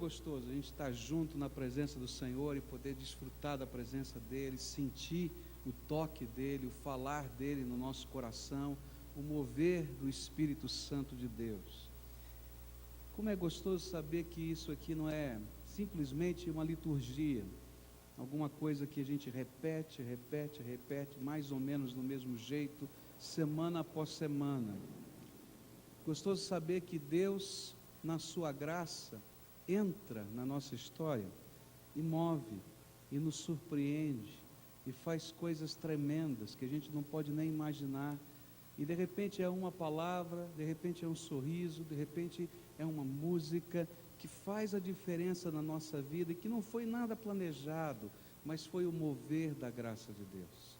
Gostoso a gente estar junto na presença do Senhor e poder desfrutar da presença dEle, sentir o toque dEle, o falar dEle no nosso coração, o mover do Espírito Santo de Deus. Como é gostoso saber que isso aqui não é simplesmente uma liturgia, alguma coisa que a gente repete, mais ou menos do mesmo jeito, semana após semana. Gostoso saber que Deus, na sua graça, entra na nossa história e move, e nos surpreende, e faz coisas tremendas que a gente não pode nem imaginar, e de repente é uma palavra, de repente é um sorriso, de repente é uma música que faz a diferença na nossa vida, e que não foi nada planejado, mas foi o mover da graça de Deus.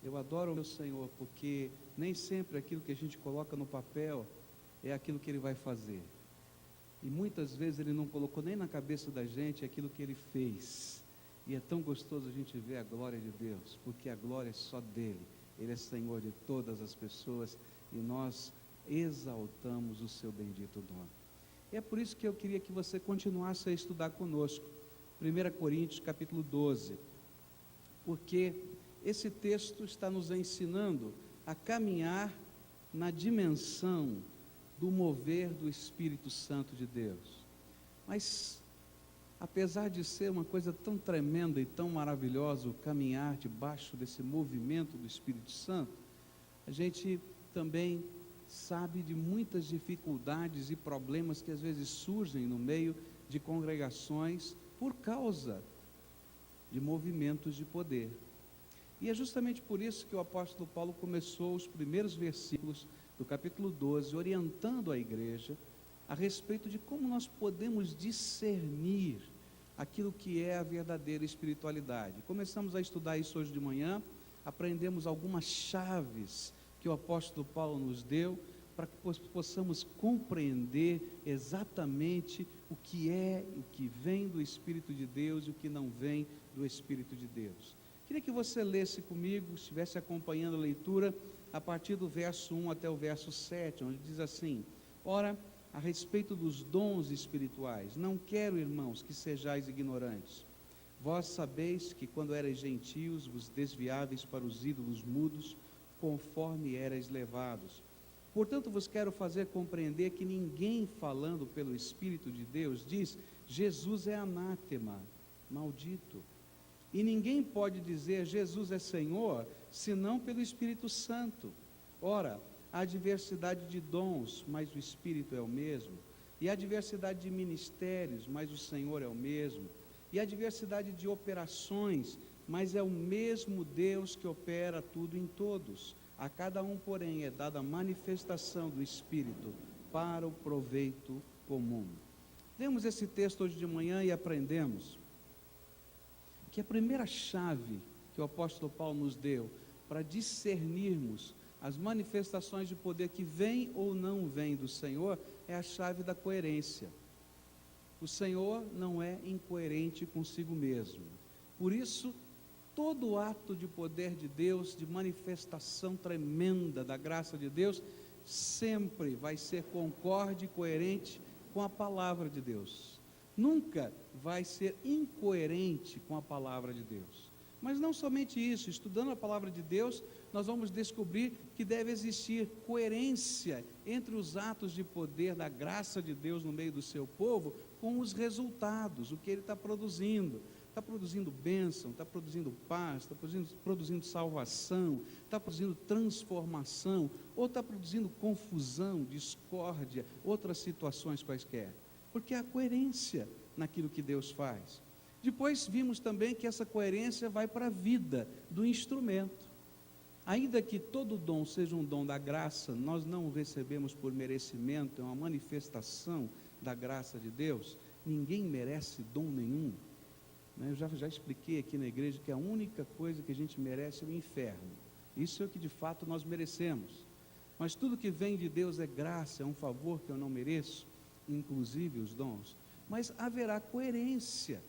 Eu adoro o meu Senhor, porque nem sempre aquilo que a gente coloca no papel é aquilo que Ele vai fazer. E muitas vezes Ele não colocou nem na cabeça da gente aquilo que Ele fez. E é tão gostoso a gente ver a glória de Deus, porque a glória é só dEle. Ele é Senhor de todas as pessoas e nós exaltamos o seu bendito nome. E é por isso que eu queria que você continuasse a estudar conosco 1 Coríntios capítulo 12, porque esse texto está nos ensinando a caminhar na dimensão do mover do Espírito Santo de Deus. Mas, apesar de ser uma coisa tão tremenda e tão maravilhosa, o caminhar debaixo desse movimento do Espírito Santo, a gente também sabe de muitas dificuldades e problemas que às vezes surgem no meio de congregações por causa de movimentos de poder. E é justamente por isso que o apóstolo Paulo começou os primeiros versículos do capítulo 12, orientando a igreja a respeito de como nós podemos discernir aquilo que é a verdadeira espiritualidade. Começamos a estudar isso hoje de manhã, aprendemos algumas chaves que o apóstolo Paulo nos deu, para que possamos compreender exatamente o que é, o que vem do Espírito de Deus e o que não vem do Espírito de Deus. Queria que você lesse comigo, estivesse acompanhando a leitura, a partir do verso 1 até o verso 7, onde diz assim: ora, a respeito dos dons espirituais, não quero, irmãos, que sejais ignorantes. Vós sabeis que quando erais gentios, vos desviáveis para os ídolos mudos, conforme erais levados. Portanto, vos quero fazer compreender que ninguém falando pelo Espírito de Deus diz: Jesus é anátema, maldito. E ninguém pode dizer Jesus é Senhor, senão pelo Espírito Santo. Ora, há diversidade de dons, mas o Espírito é o mesmo. E há diversidade de ministérios, mas o Senhor é o mesmo. E há diversidade de operações, mas é o mesmo Deus que opera tudo em todos. A cada um, porém, é dada a manifestação do Espírito para o proveito comum. Lemos esse texto hoje de manhã e aprendemos que a primeira chave que o apóstolo Paulo nos deu para discernirmos as manifestações de poder que vêm ou não vêm do Senhor é a chave da coerência. O Senhor não é incoerente consigo mesmo. Por isso, todo ato de poder de Deus, de manifestação tremenda da graça de Deus, sempre vai ser concorde e coerente com a palavra de Deus. Nunca vai ser incoerente com a palavra de Deus. Mas não somente isso, estudando a palavra de Deus, nós vamos descobrir que deve existir coerência entre os atos de poder da graça de Deus no meio do seu povo, com os resultados, o que Ele está produzindo. Está produzindo bênção, está produzindo paz, está produzindo salvação, está produzindo transformação, ou está produzindo confusão, discórdia, outras situações quaisquer. Porque há coerência naquilo que Deus faz. Depois vimos também que essa coerência vai para a vida do instrumento. Ainda que todo dom seja um dom da graça, nós não o recebemos por merecimento, é uma manifestação da graça de Deus. Ninguém merece dom nenhum. Eu já expliquei aqui na igreja que a única coisa que a gente merece é o inferno. Isso é o que de fato nós merecemos. Mas tudo que vem de Deus é graça, é um favor que eu não mereço, inclusive os dons. Mas haverá coerência.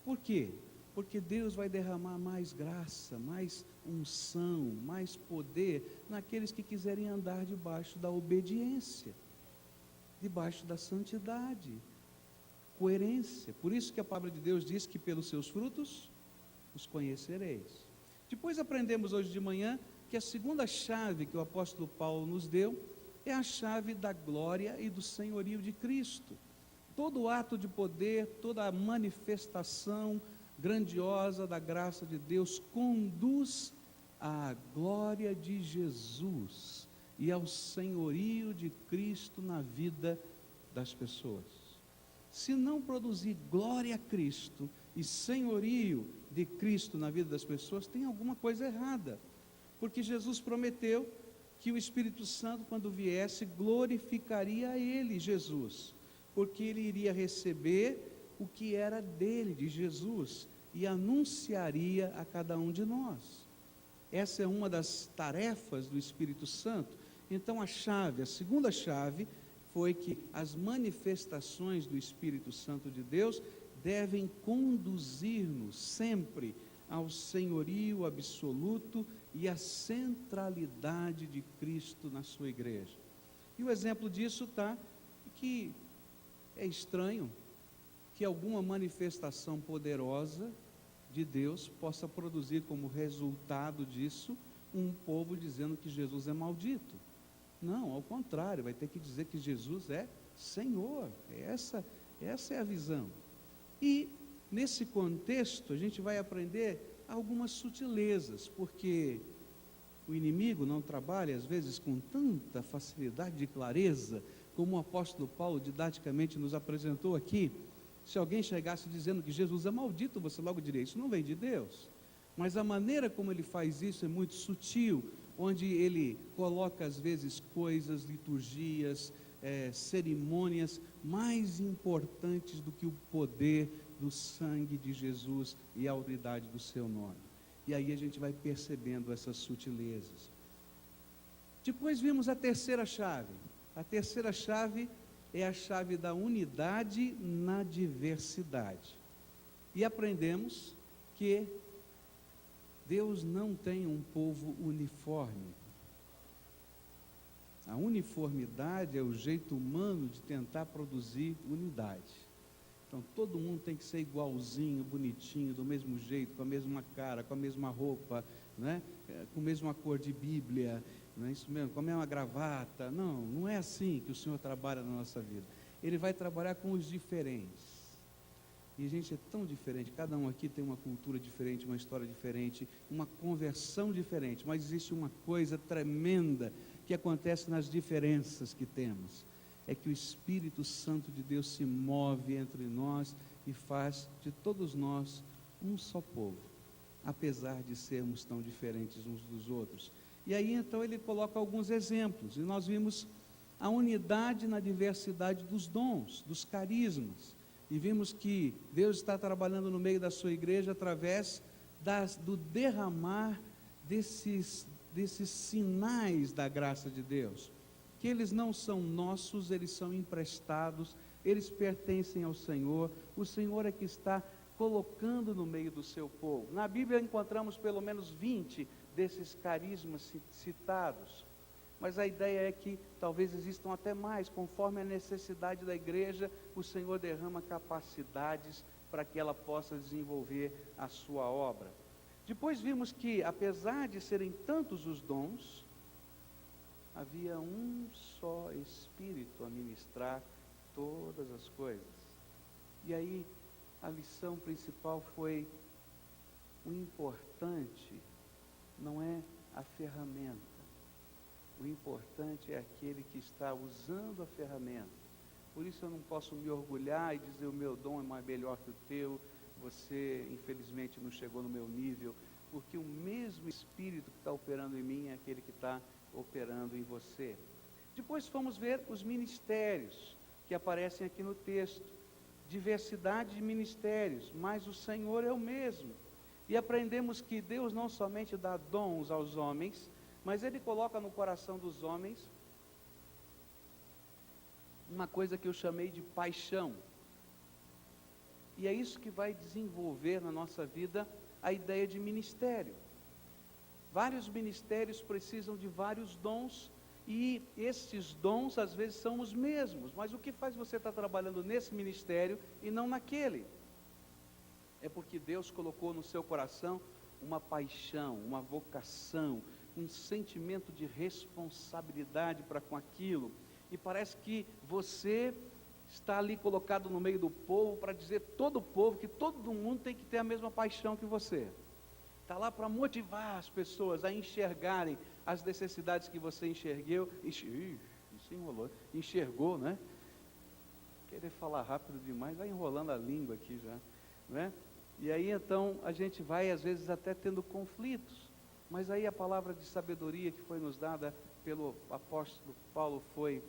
Por quê? Porque Deus vai derramar mais graça, mais unção, mais poder naqueles que quiserem andar debaixo da obediência, debaixo da santidade. coerência. Por isso que a palavra de Deus diz que pelos seus frutos os conhecereis. Depois aprendemos hoje de manhã que a segunda chave que o apóstolo Paulo nos deu é a chave da glória e do senhorio de Cristo. Todo ato de poder, toda a manifestação grandiosa da graça de Deus conduz à glória de Jesus e ao senhorio de Cristo na vida das pessoas. Se não produzir glória a Cristo e senhorio de Cristo na vida das pessoas, tem alguma coisa errada, porque Jesus prometeu que o Espírito Santo, quando viesse, glorificaria a ele, Jesus, porque ele iria receber o que era dele, de Jesus, e anunciaria a cada um de nós. Essa é uma das tarefas do Espírito Santo. Então a segunda chave, foi que as manifestações do Espírito Santo de Deus devem conduzir-nos sempre ao senhorio absoluto e à centralidade de Cristo na sua igreja. E o exemplo disso está que é estranho que alguma manifestação poderosa de Deus possa produzir como resultado disso um povo dizendo que Jesus é maldito. Não, ao contrário, vai ter que dizer que Jesus é Senhor. Essa é a visão. E nesse contexto a gente vai aprender algumas sutilezas, porque o inimigo não trabalha às vezes com tanta facilidade de clareza, como o apóstolo Paulo didaticamente nos apresentou aqui. Se alguém chegasse dizendo que Jesus é maldito, você logo diria, isso não vem de Deus. Mas a maneira como ele faz isso é muito sutil, onde ele coloca às vezes coisas, liturgias, cerimônias mais importantes do que o poder do sangue de Jesus e a autoridade do seu nome. E aí a gente vai percebendo essas sutilezas. Depois vimos a terceira chave. A terceira chave é a chave da unidade na diversidade. E aprendemos que Deus não tem um povo uniforme. A uniformidade é o jeito humano de tentar produzir unidade. Então todo mundo tem que ser igualzinho, bonitinho, do mesmo jeito, com a mesma cara, com a mesma roupa, né? Com a mesma cor de Bíblia, não é isso mesmo? Com a mesma gravata. Não, não é assim que o Senhor trabalha na nossa vida. Ele vai trabalhar com os diferentes. E a gente é tão diferente, cada um aqui tem uma cultura diferente, uma história diferente, uma conversão diferente, mas existe uma coisa tremenda que acontece nas diferenças que temos, é que o Espírito Santo de Deus se move entre nós e faz de todos nós um só povo, apesar de sermos tão diferentes uns dos outros. E aí então ele coloca alguns exemplos, e nós vimos a unidade na diversidade dos dons, dos carismas, e vimos que Deus está trabalhando no meio da sua igreja através do derramar desses sinais da graça de Deus, que eles não são nossos, eles são emprestados, eles pertencem ao Senhor, o Senhor é que está colocando no meio do seu povo. Na Bíblia encontramos pelo menos 20 desses carismas citados, mas a ideia é que talvez existam até mais, conforme a necessidade da igreja, o Senhor derrama capacidades para que ela possa desenvolver a sua obra. Depois vimos que, apesar de serem tantos os dons, havia um só Espírito a ministrar todas as coisas. E aí, a lição principal foi: o importante não é a ferramenta, o importante é aquele que está usando a ferramenta. Por isso eu não posso me orgulhar e dizer o meu dom é mais melhor que o teu, você infelizmente não chegou no meu nível, porque o mesmo Espírito que está operando em mim é aquele que está operando em você. Depois fomos ver os ministérios que aparecem aqui no texto, diversidade de ministérios, mas o Senhor é o mesmo, e aprendemos que Deus não somente dá dons aos homens, mas Ele coloca no coração dos homens uma coisa que eu chamei de paixão, e é isso que vai desenvolver na nossa vida a ideia de ministério. Vários ministérios precisam de vários dons, E esses dons às vezes são os mesmos, mas o que faz você estar trabalhando nesse ministério e não naquele? É porque Deus colocou no seu coração uma paixão, uma vocação, um sentimento de responsabilidade para com aquilo. E parece que você está ali colocado no meio do povo para dizer todo o povo que todo mundo tem que ter a mesma paixão que você. Está lá para motivar as pessoas a enxergarem as necessidades que você enxergou, né? Querer falar rápido demais, vai enrolando a língua aqui já, né? E aí então a gente vai às vezes até tendo conflitos, mas aí a palavra de sabedoria que foi nos dada pelo apóstolo Paulo foi: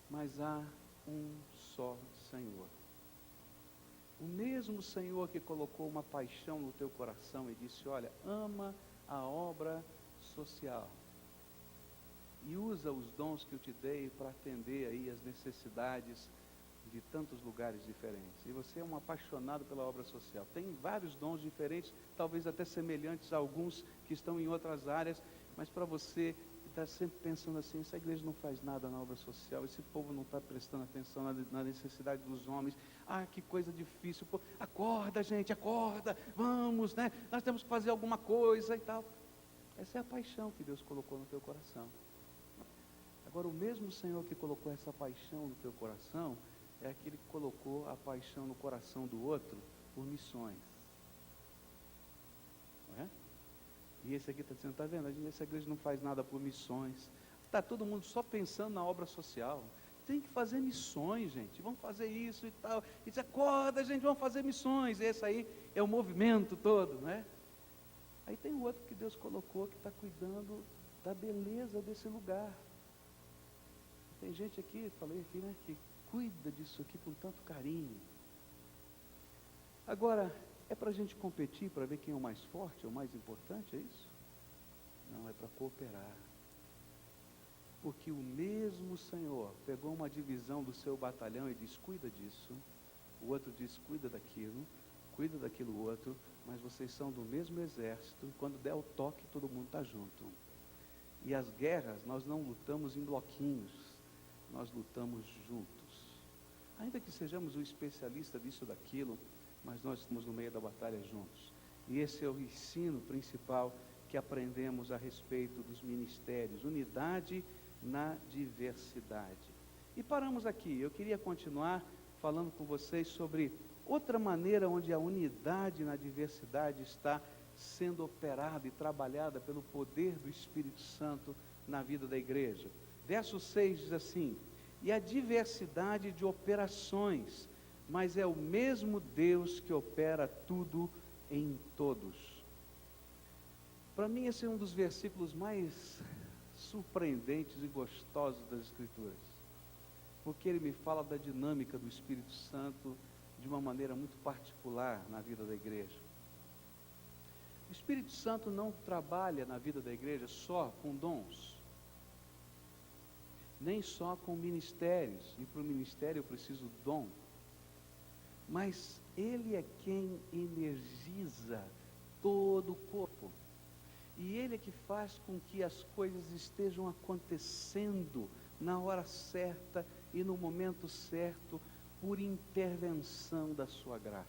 mas há um só Senhor. O mesmo Senhor que colocou uma paixão no teu coração e disse: olha, ama a obra social e usa os dons que eu te dei para atender aí as necessidades de tantos lugares diferentes. E você é um apaixonado pela obra social. Tem vários dons diferentes, talvez até semelhantes a alguns que estão em outras áreas, mas para você está sempre pensando assim: essa igreja não faz nada na obra social, esse povo não está prestando atenção na necessidade dos homens, que coisa difícil, pô, acorda gente, acorda, vamos, né, nós temos que fazer alguma coisa e tal. Essa é a paixão que Deus colocou no teu coração. Agora, o mesmo Senhor que colocou essa paixão no teu coração, é aquele que colocou a paixão no coração do outro por missões, não é? E esse aqui está dizendo: está vendo, essa igreja não faz nada por missões, está todo mundo só pensando na obra social. Tem que fazer missões, gente, vamos fazer isso e tal. E diz: acorda gente, vamos fazer missões. Esse aí é o movimento todo, né? Aí tem o outro que Deus colocou, que está cuidando da beleza desse lugar. Tem gente aqui, falei aqui, né, que cuida disso aqui com tanto carinho. Agora, é para a gente competir, para ver quem é o mais forte, é o mais importante, é isso? Não, é para cooperar. Porque o mesmo Senhor pegou uma divisão do seu batalhão e diz: cuida disso. O outro diz: cuida daquilo outro, mas vocês são do mesmo exército, e quando der o toque, todo mundo está junto. E as guerras, nós não lutamos em bloquinhos, nós lutamos juntos. Ainda que sejamos o especialista disso ou daquilo, mas nós estamos no meio da batalha juntos. E esse é o ensino principal que aprendemos a respeito dos ministérios: unidade na diversidade. E paramos aqui. Eu queria continuar falando com vocês sobre outra maneira onde a unidade na diversidade está sendo operada e trabalhada pelo poder do Espírito Santo na vida da igreja. Verso 6 diz assim: e a diversidade de operações, mas é o mesmo Deus que opera tudo em todos. Para mim esse é um dos versículos mais surpreendentes e gostosos das Escrituras, porque ele me fala da dinâmica do Espírito Santo de uma maneira muito particular na vida da igreja. O Espírito Santo não trabalha na vida da igreja só com dons, nem só com ministérios, e para o ministério eu preciso de dom, mas Ele é quem energiza todo o corpo, e Ele é que faz com que as coisas estejam acontecendo na hora certa e no momento certo, por intervenção da sua graça.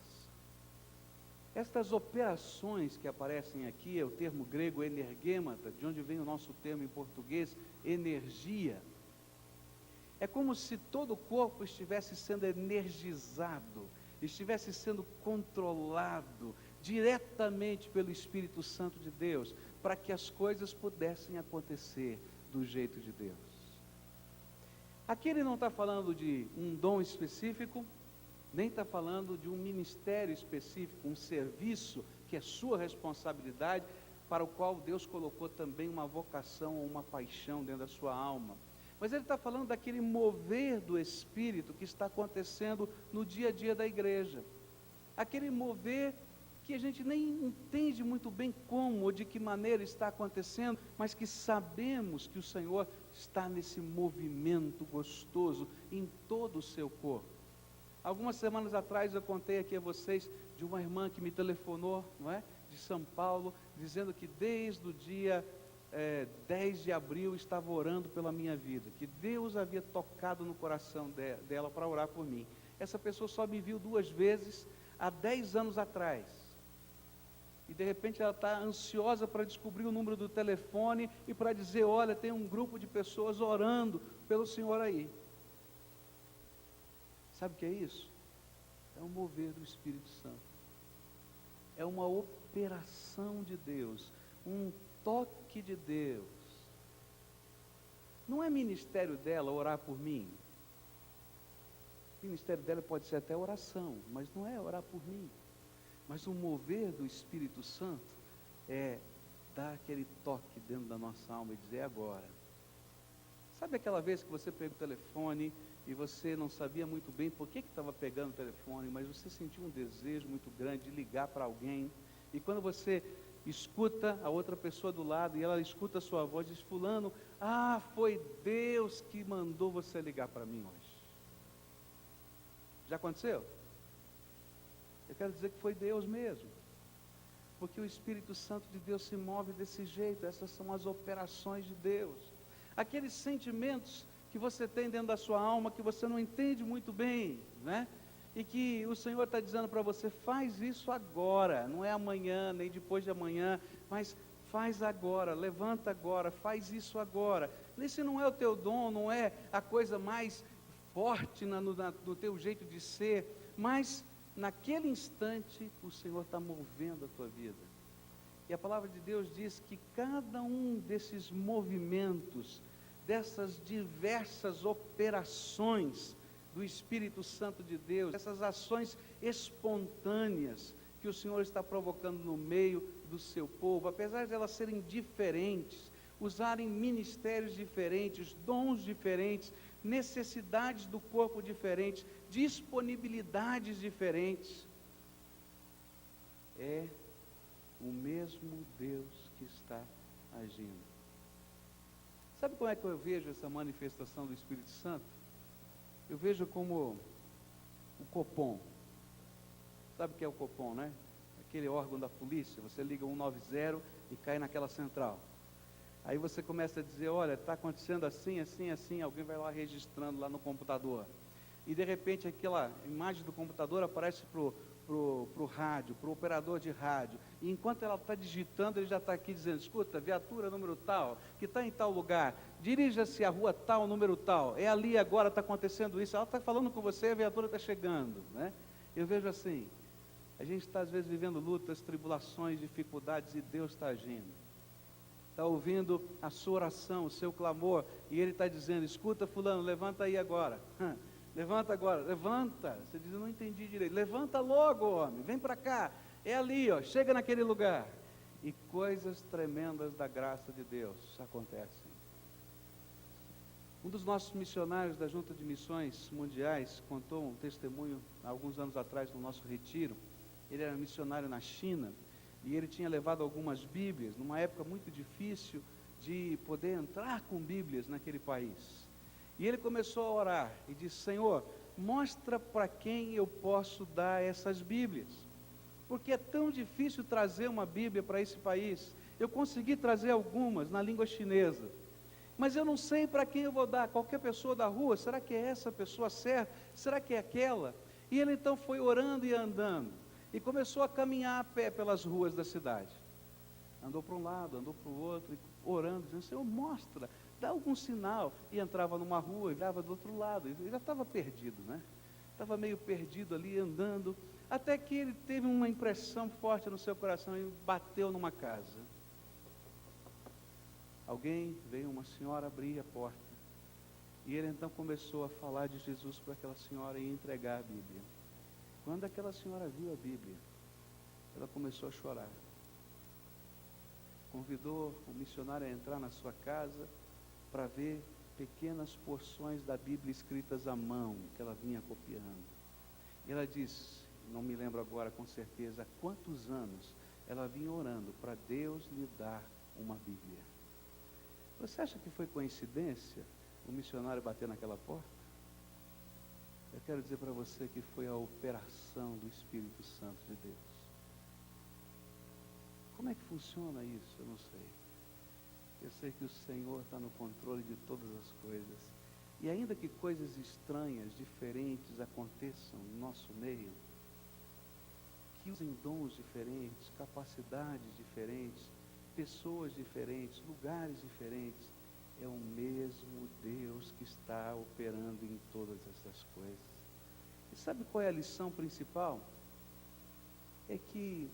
Estas operações que aparecem aqui, é o termo grego energêmata, de onde vem o nosso termo em português, energia. É como se todo o corpo estivesse sendo energizado, estivesse sendo controlado diretamente pelo Espírito Santo de Deus, para que as coisas pudessem acontecer do jeito de Deus. Aqui ele não está falando de um dom específico, nem está falando de um ministério específico, um serviço que é sua responsabilidade, para o qual Deus colocou também uma vocação ou uma paixão dentro da sua alma. Mas ele está falando daquele mover do Espírito que está acontecendo no dia a dia da igreja. Aquele mover que a gente nem entende muito bem como ou de que maneira está acontecendo, mas que sabemos que o Senhor está nesse movimento gostoso em todo o seu corpo. Algumas semanas atrás eu contei aqui a vocês de uma irmã que me telefonou, não é? De São Paulo, dizendo que desde o dia 10 de abril estava orando pela minha vida, que Deus havia tocado no coração dela para orar por mim. Essa pessoa só me viu 2 vezes há 10 anos atrás. E de repente ela está ansiosa para descobrir o número do telefone e para dizer, olha, tem um grupo de pessoas orando pelo senhor aí. Sabe o que é isso? É um mover do Espírito Santo. É uma operação de Deus, um toque de Deus. Não é ministério dela orar por mim. O ministério dela pode ser até oração, mas não é orar por mim. Mas o mover do Espírito Santo é dar aquele toque dentro da nossa alma e dizer agora. Sabe aquela vez que você pega o telefone e você não sabia muito bem por que estava pegando o telefone, mas você sentiu um desejo muito grande de ligar para alguém, e quando você escuta a outra pessoa do lado, e ela escuta a sua voz, diz, fulano, foi Deus que mandou você ligar para mim hoje. Já aconteceu? Eu quero dizer que foi Deus mesmo, porque o Espírito Santo de Deus se move desse jeito. Essas são as operações de Deus. Aqueles sentimentos que você tem dentro da sua alma, que você não entende muito bem, né? E que o Senhor está dizendo para você, faz isso agora, não é amanhã, nem depois de amanhã, mas faz agora, levanta agora, faz isso agora. Esse não é o teu dom, não é a coisa mais forte no teu jeito de ser, mas naquele instante o Senhor está movendo a tua vida. E a palavra de Deus diz que cada um desses movimentos, dessas diversas operações do Espírito Santo de Deus, essas ações espontâneas que o Senhor está provocando no meio do seu povo, apesar de elas serem diferentes, usarem ministérios diferentes, dons diferentes, necessidades do corpo diferentes, disponibilidades diferentes, é o mesmo Deus que está agindo. Sabe como é que eu vejo essa manifestação do Espírito Santo? Eu vejo como o Copom. Sabe o que é o Copom, né? Aquele órgão da polícia, você liga 190 e cai naquela central. Aí você começa a dizer, olha, está acontecendo assim, assim, assim, alguém vai lá registrando lá no computador. E de repente aquela imagem do computador aparece pro rádio, pro operador de rádio. E enquanto ela está digitando, ele já está aqui dizendo, escuta, viatura número tal, que está em tal lugar, dirija-se à rua tal, número tal, é ali agora, está acontecendo isso. Ela está falando com você, a viatura está chegando, né? Eu vejo assim, a gente está às vezes vivendo lutas, tribulações, dificuldades, e Deus está agindo. Está ouvindo a sua oração, o seu clamor, e Ele está dizendo, escuta fulano, levanta aí agora, levanta agora, levanta. Você diz, eu não entendi direito, levanta logo homem, vem para cá, é ali, chega naquele lugar, e coisas tremendas da graça de Deus acontecem. Um dos nossos missionários da Junta de Missões Mundiais contou um testemunho, há alguns anos atrás, no nosso retiro. Ele era missionário na China, e ele tinha levado algumas Bíblias, numa época muito difícil de poder entrar com Bíblias naquele país. E ele começou a orar, e disse, Senhor, mostra para quem eu posso dar essas Bíblias, porque é tão difícil trazer uma Bíblia para esse país. Eu consegui trazer algumas na língua chinesa, mas eu não sei para quem eu vou dar. Qualquer pessoa da rua, será que é essa pessoa certa? Será que é aquela? E ele então foi orando e andando, e começou a caminhar a pé pelas ruas da cidade. Andou para um lado, andou para o outro, orando, dizendo, Senhor, mostra, dá algum sinal. E entrava numa rua e virava do outro lado. Ele já estava perdido, né? Estava meio perdido ali, andando, até que ele teve uma impressão forte no seu coração e bateu numa casa. Uma senhora abrir a porta. E ele então começou a falar de Jesus para aquela senhora e entregar a Bíblia. Quando aquela senhora viu a Bíblia, ela começou a chorar. Convidou o missionário a entrar na sua casa para ver pequenas porções da Bíblia escritas à mão, que ela vinha copiando. E ela disse, não me lembro agora com certeza, há quantos anos ela vinha orando para Deus lhe dar uma Bíblia. Você acha que foi coincidência o missionário bater naquela porta? Eu quero dizer para você que foi a operação do Espírito Santo de Deus. Como é que funciona isso? Eu não sei. Eu sei que o Senhor está no controle de todas as coisas. E ainda que coisas estranhas, diferentes aconteçam no nosso meio, que usem dons diferentes, capacidades diferentes, pessoas diferentes, lugares diferentes, é o mesmo Deus que está operando em todas essas coisas. E sabe qual é a lição principal? É que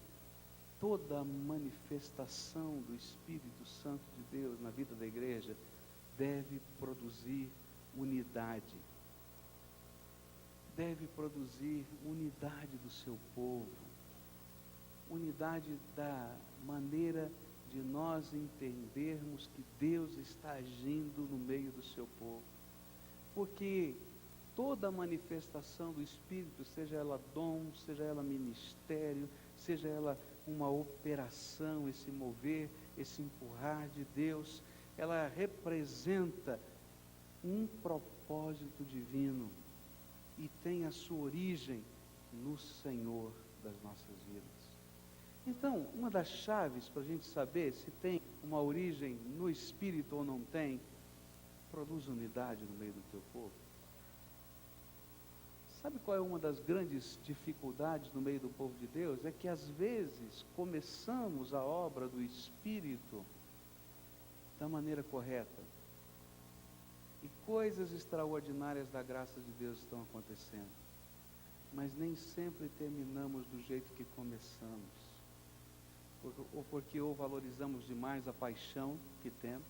toda manifestação do Espírito Santo de Deus na vida da igreja deve produzir unidade. Deve produzir unidade do seu povo. Unidade da maneira de nós entendermos que Deus está agindo no meio do seu povo. Porque toda manifestação do Espírito, seja ela dom, seja ela ministério, seja ela uma operação, esse mover, esse empurrar de Deus, ela representa um propósito divino e tem a sua origem no Senhor das nossas vidas. Então, uma das chaves para a gente saber se tem uma origem no Espírito ou não tem, produz unidade no meio do teu povo. Sabe qual é uma das grandes dificuldades no meio do povo de Deus? É que às vezes começamos a obra do Espírito da maneira correta. E coisas extraordinárias da graça de Deus estão acontecendo. Mas nem sempre terminamos do jeito que começamos. Ou porque ou valorizamos demais a paixão que temos,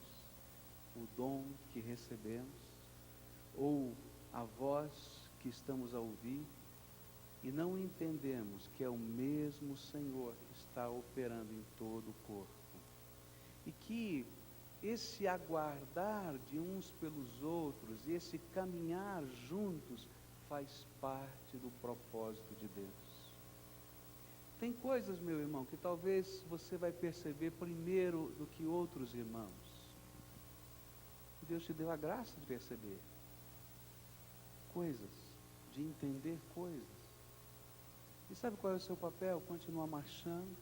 o dom que recebemos, ou a voz que estamos a ouvir, e não entendemos que é o mesmo Senhor que está operando em todo o corpo. E que esse aguardar de uns pelos outros, e esse caminhar juntos, faz parte do propósito de Deus. Tem coisas, meu irmão, que talvez você vai perceber primeiro do que outros irmãos. Deus te deu a graça de perceber coisas, de entender coisas. E sabe qual é o seu papel? Continuar marchando,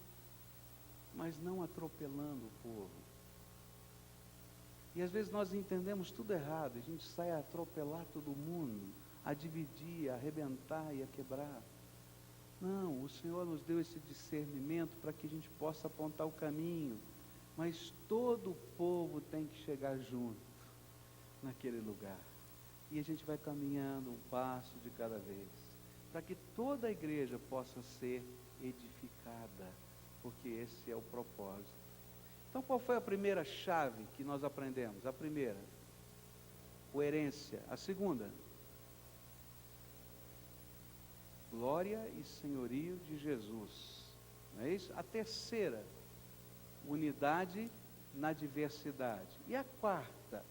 mas não atropelando o povo. E às vezes nós entendemos tudo errado, a gente sai a atropelar todo mundo, a dividir, a arrebentar e a quebrar. Não, o Senhor nos deu esse discernimento para que a gente possa apontar o caminho, mas todo o povo tem que chegar junto naquele lugar. E a gente vai caminhando um passo de cada vez, para que toda a igreja possa ser edificada, porque esse é o propósito. Então, qual foi a primeira chave que nós aprendemos? A primeira, coerência. A segunda, glória e senhorio de Jesus. Não é isso? A terceira, unidade na diversidade. E a quarta,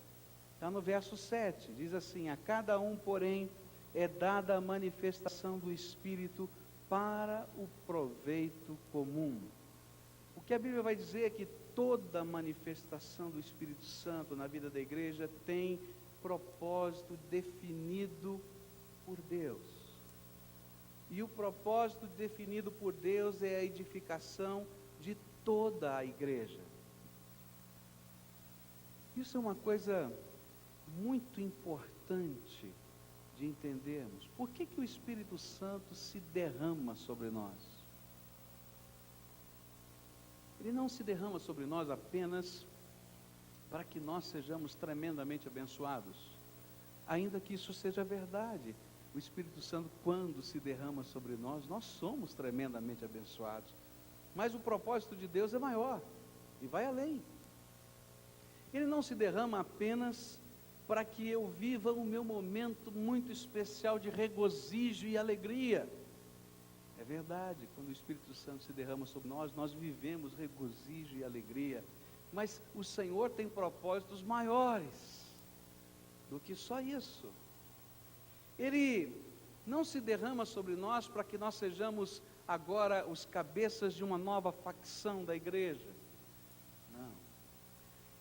está no verso 7, diz assim: a cada um, porém, é dada a manifestação do Espírito para o proveito comum. O que a Bíblia vai dizer é que toda manifestação do Espírito Santo na vida da igreja tem propósito definido por Deus. E o propósito definido por Deus é a edificação de toda a igreja. Isso é uma coisa muito importante de entendermos. Por que o Espírito Santo se derrama sobre nós? Ele não se derrama sobre nós apenas para que nós sejamos tremendamente abençoados, ainda que isso seja verdade. O Espírito Santo, quando se derrama sobre nós, nós somos tremendamente abençoados. Mas o propósito de Deus é maior e vai além. Ele não se derrama apenas para que eu viva o meu momento muito especial de regozijo e alegria. É verdade, quando o Espírito Santo se derrama sobre nós, nós vivemos regozijo e alegria. Mas o Senhor tem propósitos maiores do que só isso. Ele não se derrama sobre nós para que nós sejamos agora os cabeças de uma nova facção da igreja. Não.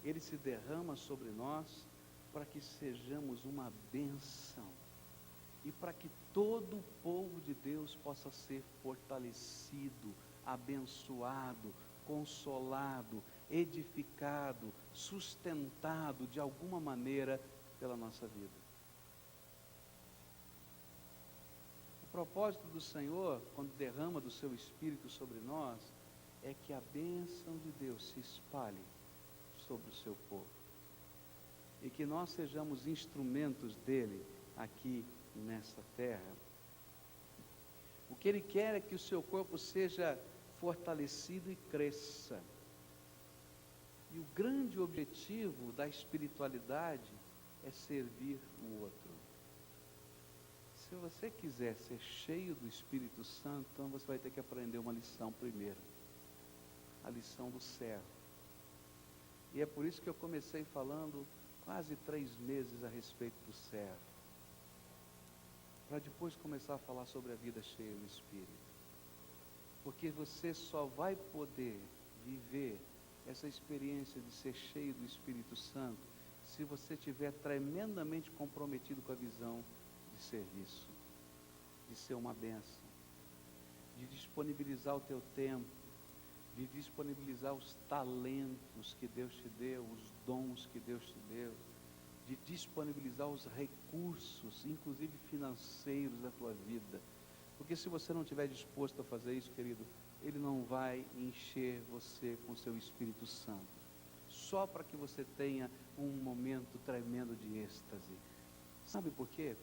Ele se derrama sobre nós para que sejamos uma bênção. E para que todo o povo de Deus possa ser fortalecido, abençoado, consolado, edificado, sustentado de alguma maneira pela nossa vida. O propósito do Senhor, quando derrama do seu Espírito sobre nós, é que a bênção de Deus se espalhe sobre o seu povo. E que nós sejamos instrumentos dele aqui nessa terra. O que ele quer é que o seu corpo seja fortalecido e cresça. E o grande objetivo da espiritualidade é servir o outro. Se você quiser ser cheio do Espírito Santo, então você vai ter que aprender uma lição primeiro. A lição do servo. E é por isso que eu comecei falando quase 3 meses a respeito do servo. Para depois começar a falar sobre a vida cheia do Espírito. Porque você só vai poder viver essa experiência de ser cheio do Espírito Santo se você estiver tremendamente comprometido com a visão de serviço, de ser uma bênção, de disponibilizar o teu tempo, de disponibilizar os talentos que Deus te deu, os dons que Deus te deu, de disponibilizar os recursos, inclusive financeiros da tua vida. Porque se você não estiver disposto a fazer isso, querido, Ele não vai encher você com o seu Espírito Santo. Só para que você tenha um momento tremendo de êxtase. Sabe por quê?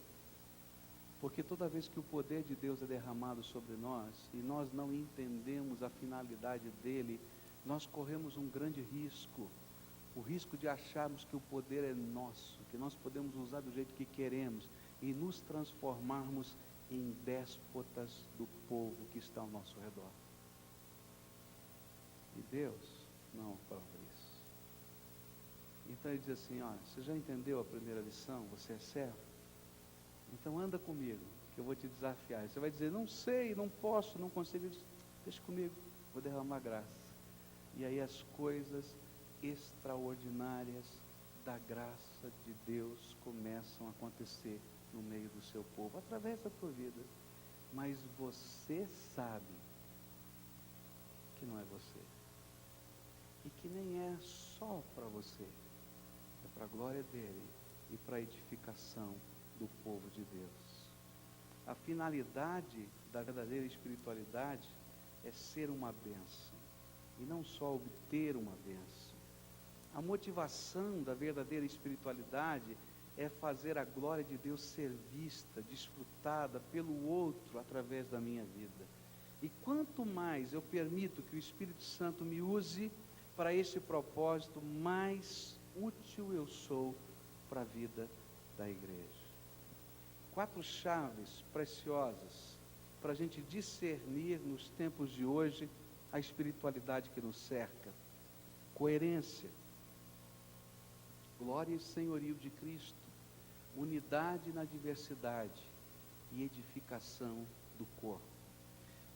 Porque toda vez que o poder de Deus é derramado sobre nós, e nós não entendemos a finalidade dele, nós corremos um grande risco. O risco de acharmos que o poder é nosso, que nós podemos usar do jeito que queremos, e nos transformarmos em déspotas do povo que está ao nosso redor. E Deus não aprova isso. Então ele diz assim, olha, você já entendeu a primeira lição? Você é servo? Então anda comigo, que eu vou te desafiar. Você vai dizer, não sei, não posso, não consigo. Deixa comigo, vou derramar graça. E aí as coisas extraordinárias da graça de Deus começam a acontecer no meio do seu povo, através da tua vida. Mas você sabe que não é você. E que nem é só para você. É para a glória dele e para a edificação do povo de Deus. A finalidade da verdadeira espiritualidade é ser uma bênção. E não só obter uma bênção. A motivação da verdadeira espiritualidade é fazer a glória de Deus ser vista, desfrutada pelo outro através da minha vida. E quanto mais eu permito que o Espírito Santo me use para esse propósito, mais útil eu sou para a vida da igreja. 4 chaves preciosas para a gente discernir nos tempos de hoje a espiritualidade que nos cerca. Coerência, glória e senhorio de Cristo, unidade na diversidade e edificação do corpo.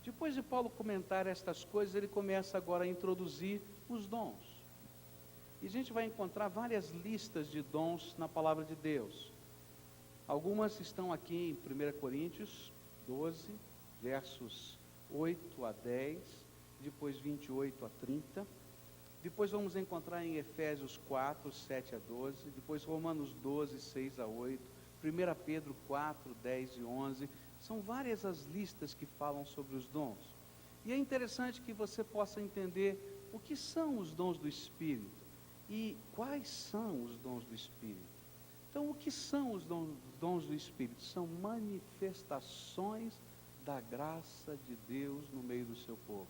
Depois de Paulo comentar estas coisas, ele começa agora a introduzir os dons. E a gente vai encontrar várias listas de dons na palavra de Deus. Algumas estão aqui em 1 Coríntios 12, versos 8 a 10, depois 28 a 30. Depois vamos encontrar em Efésios 4, 7 a 12, depois Romanos 12, 6 a 8, 1 Pedro 4, 10 e 11. São várias as listas que falam sobre os dons. E é interessante que você possa entender o que são os dons do Espírito e quais são os dons do Espírito. Então, o que são os dons do Espírito? São manifestações da graça de Deus no meio do seu povo.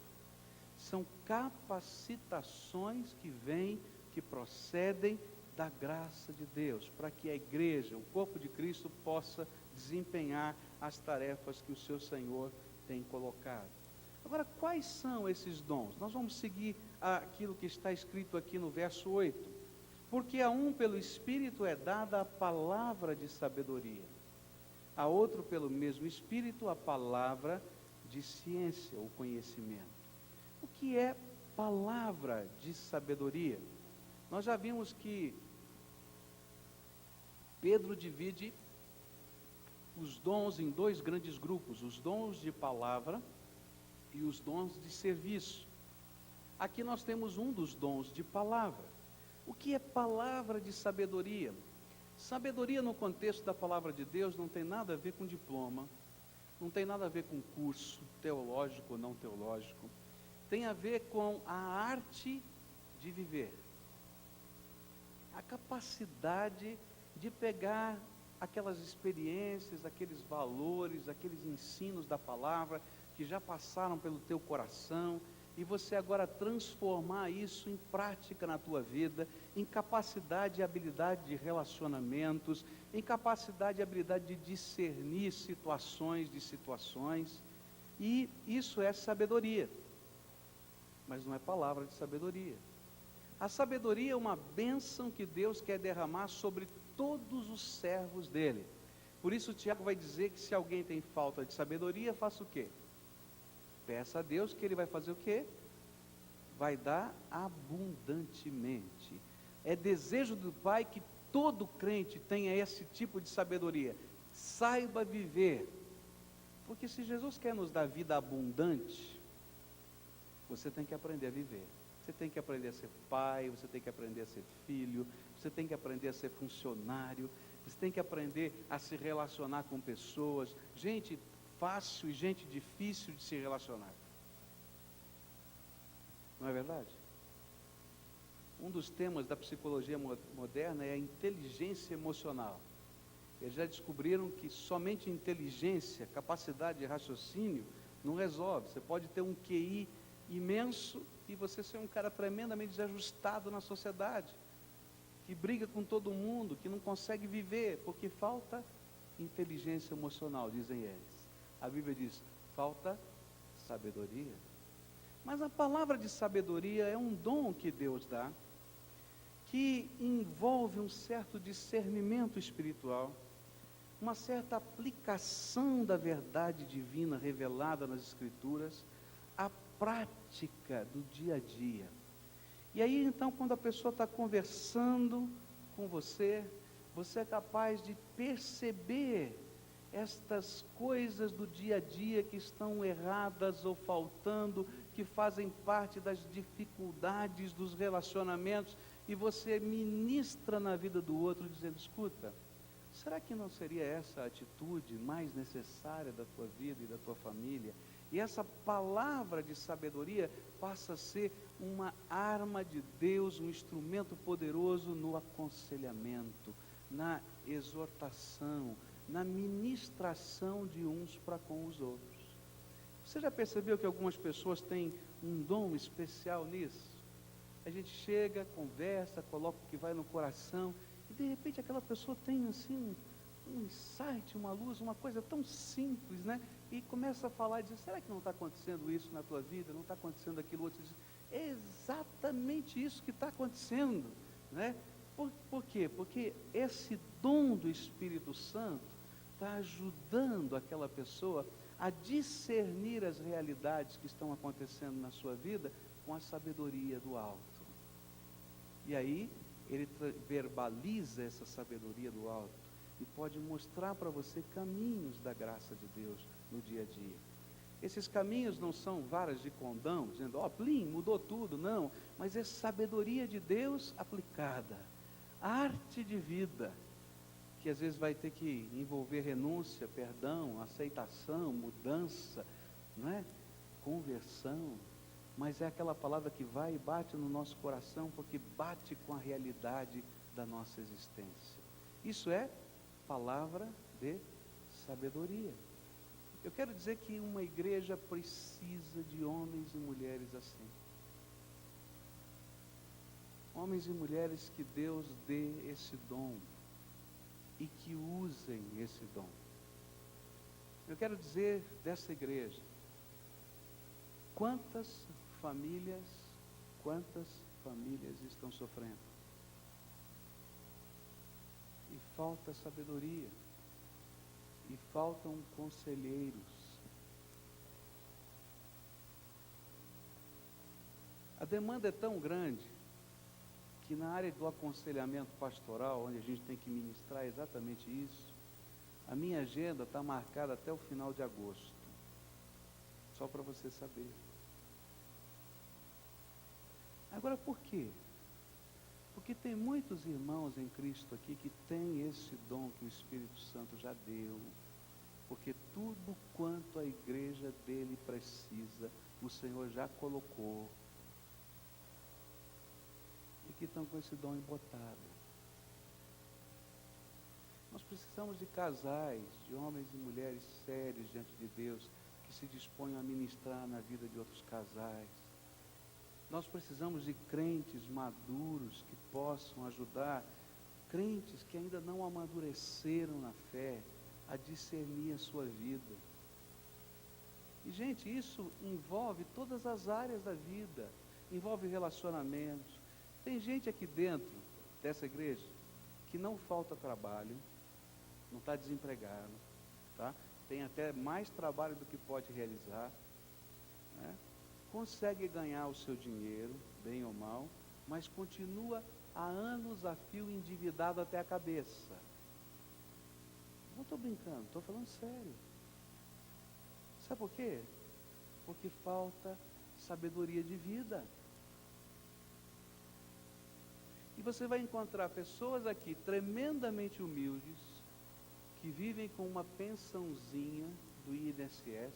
São capacitações que vêm, que procedem da graça de Deus, para que a igreja, o corpo de Cristo, possa desempenhar as tarefas que o seu Senhor tem colocado. Agora, quais são esses dons? Nós vamos seguir aquilo que está escrito aqui no verso 8. Porque a um pelo Espírito é dada a palavra de sabedoria, a outro pelo mesmo Espírito a palavra de ciência ou conhecimento. O que é palavra de sabedoria? Nós já vimos que Pedro divide os dons em dois grandes grupos: os dons de palavra e os dons de serviço. Aqui nós temos um dos dons de palavra. O que é palavra de sabedoria? Sabedoria no contexto da palavra de Deus não tem nada a ver com diploma, não tem nada a ver com curso teológico ou não teológico, tem a ver com a arte de viver, a capacidade de pegar aquelas experiências, aqueles valores, aqueles ensinos da palavra que já passaram pelo teu coração, e você agora transformar isso em prática na tua vida, em capacidade e habilidade de relacionamentos, em capacidade e habilidade de discernir situações de situações, e isso é sabedoria, mas não é palavra de sabedoria. A sabedoria é uma bênção que Deus quer derramar sobre todos os servos dele. Por isso Tiago vai dizer que se alguém tem falta de sabedoria, faça o quê? Peça a Deus, que Ele vai fazer o quê? Vai dar abundantemente. É desejo do Pai que todo crente tenha esse tipo de sabedoria. Saiba viver. Porque se Jesus quer nos dar vida abundante, você tem que aprender a viver. Você tem que aprender a ser pai, você tem que aprender a ser filho, você tem que aprender a ser funcionário, você tem que aprender a se relacionar com pessoas, gente fácil e gente difícil de se relacionar. Não é verdade? Um dos temas da psicologia moderna é a inteligência emocional. Eles já descobriram que somente inteligência, capacidade de raciocínio, não resolve. Você pode ter um QI imenso e você ser um cara tremendamente desajustado na sociedade, que briga com todo mundo, que não consegue viver, porque falta inteligência emocional, dizem eles. A Bíblia diz, falta sabedoria. Mas a palavra de sabedoria é um dom que Deus dá, que envolve um certo discernimento espiritual, uma certa aplicação da verdade divina revelada nas Escrituras, à prática do dia a dia. E aí então, quando a pessoa está conversando com você, você é capaz de perceber estas coisas do dia a dia que estão erradas ou faltando, que fazem parte das dificuldades dos relacionamentos, e você ministra na vida do outro dizendo, escuta, será que não seria essa a atitude mais necessária da tua vida e da tua família? E essa palavra de sabedoria passa a ser uma arma de Deus, um instrumento poderoso no aconselhamento, na exortação, na ministração de uns para com os outros. Você já percebeu que algumas pessoas têm um dom especial nisso? A gente chega, conversa, coloca o que vai no coração, e de repente aquela pessoa tem assim um insight, uma luz, uma coisa tão simples, né? E começa a falar e diz, será que não está acontecendo isso na tua vida? Não está acontecendo aquilo outro? Diz, é exatamente isso que está acontecendo, né? Por quê? Porque esse dom do Espírito Santo está ajudando aquela pessoa a discernir as realidades que estão acontecendo na sua vida com a sabedoria do alto. E aí, ele verbaliza essa sabedoria do alto e pode mostrar para você caminhos da graça de Deus no dia a dia. Esses caminhos não são varas de condão, dizendo, plim, mudou tudo, não. Mas é sabedoria de Deus aplicada, arte de vida, que às vezes vai ter que envolver renúncia, perdão, aceitação, mudança, não é? Conversão, mas é aquela palavra que vai e bate no nosso coração, porque bate com a realidade da nossa existência. Isso é palavra de sabedoria. Eu quero dizer que uma igreja precisa de homens e mulheres assim. Homens e mulheres que Deus dê esse dom e que usem esse dom. Eu quero dizer dessa igreja, quantas famílias estão sofrendo? E falta sabedoria, e faltam conselheiros. A demanda é tão grande que na área do aconselhamento pastoral, onde a gente tem que ministrar exatamente isso, A minha agenda está marcada até o final de agosto. Só para você saber. Agora, por quê? Porque tem muitos irmãos em Cristo aqui que têm esse dom que o Espírito Santo já deu. Porque tudo quanto a igreja dele precisa, o Senhor já colocou. E que estão com esse dom embotado. Nós precisamos de casais, de homens e mulheres sérios diante de Deus, que se disponham a ministrar na vida de outros casais. Nós precisamos de crentes maduros que possam ajudar crentes que ainda não amadureceram na fé a discernir a sua vida. E, gente, isso envolve todas as áreas da vida, envolve relacionamentos. Tem gente aqui dentro dessa igreja que não falta trabalho, não está desempregado, tá? Tem até mais trabalho do que pode realizar, né? Consegue ganhar o seu dinheiro, bem ou mal, mas continua há anos a fio endividado até a cabeça. Não estou brincando, estou falando sério. Sabe por quê? Porque falta sabedoria de vida. E você vai encontrar pessoas aqui tremendamente humildes, que vivem com uma pensãozinha do INSS,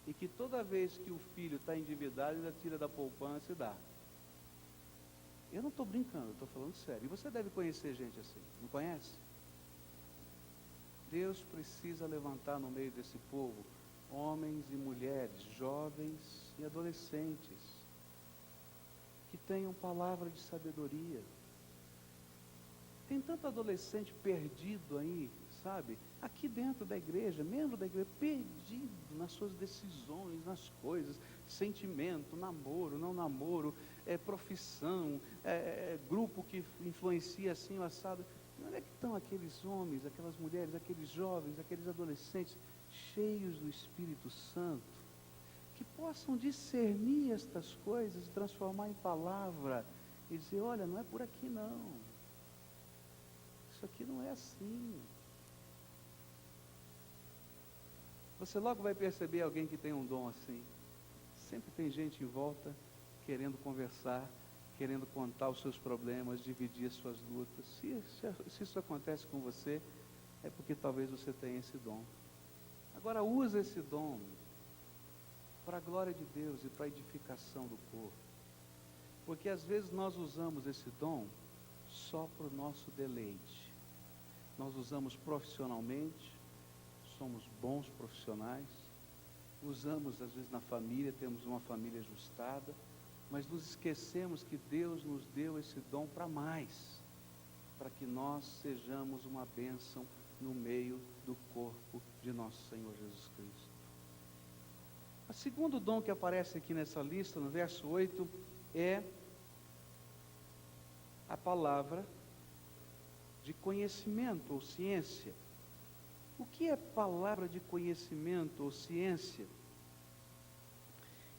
e que toda vez que o filho está endividado, ainda tira da poupança e dá. Eu não estou brincando, estou falando sério. E você deve conhecer gente assim, não conhece? Deus precisa levantar no meio desse povo homens e mulheres, jovens e adolescentes, que tenham palavra de sabedoria. Tem tanto adolescente perdido aí, sabe? Aqui dentro da igreja, membro da igreja, perdido nas suas decisões, nas coisas, sentimento, namoro, não namoro, profissão, grupo que influencia assim o assado. Onde é que estão aqueles homens, aquelas mulheres, aqueles jovens, aqueles adolescentes cheios do Espírito Santo, que possam discernir estas coisas, transformar em palavra e dizer, olha, não é por aqui não. Isso aqui não é assim. Você logo vai perceber alguém que tem um dom assim. Sempre tem gente em volta querendo conversar, querendo contar os seus problemas, dividir as suas lutas. Se isso acontece com você, é porque talvez você tenha esse dom. Agora use esse dom para a glória de Deus e para a edificação do corpo. Porque às vezes nós usamos esse dom só para o nosso deleite. Nós usamos profissionalmente, somos bons profissionais, usamos às vezes na família, temos uma família ajustada, mas nos esquecemos que Deus nos deu esse dom para mais, para que nós sejamos uma bênção no meio do corpo de nosso Senhor Jesus Cristo. O segundo dom que aparece aqui nessa lista, no verso 8, é a palavra de conhecimento ou ciência. O que é palavra de conhecimento ou ciência?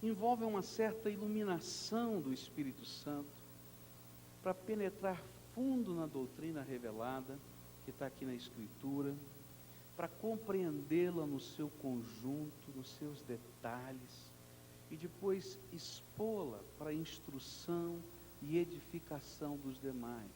Envolve uma certa iluminação do Espírito Santo para penetrar fundo na doutrina revelada, que está aqui na Escritura, para compreendê-la no seu conjunto, nos seus detalhes, e depois expô-la para a instrução e edificação dos demais.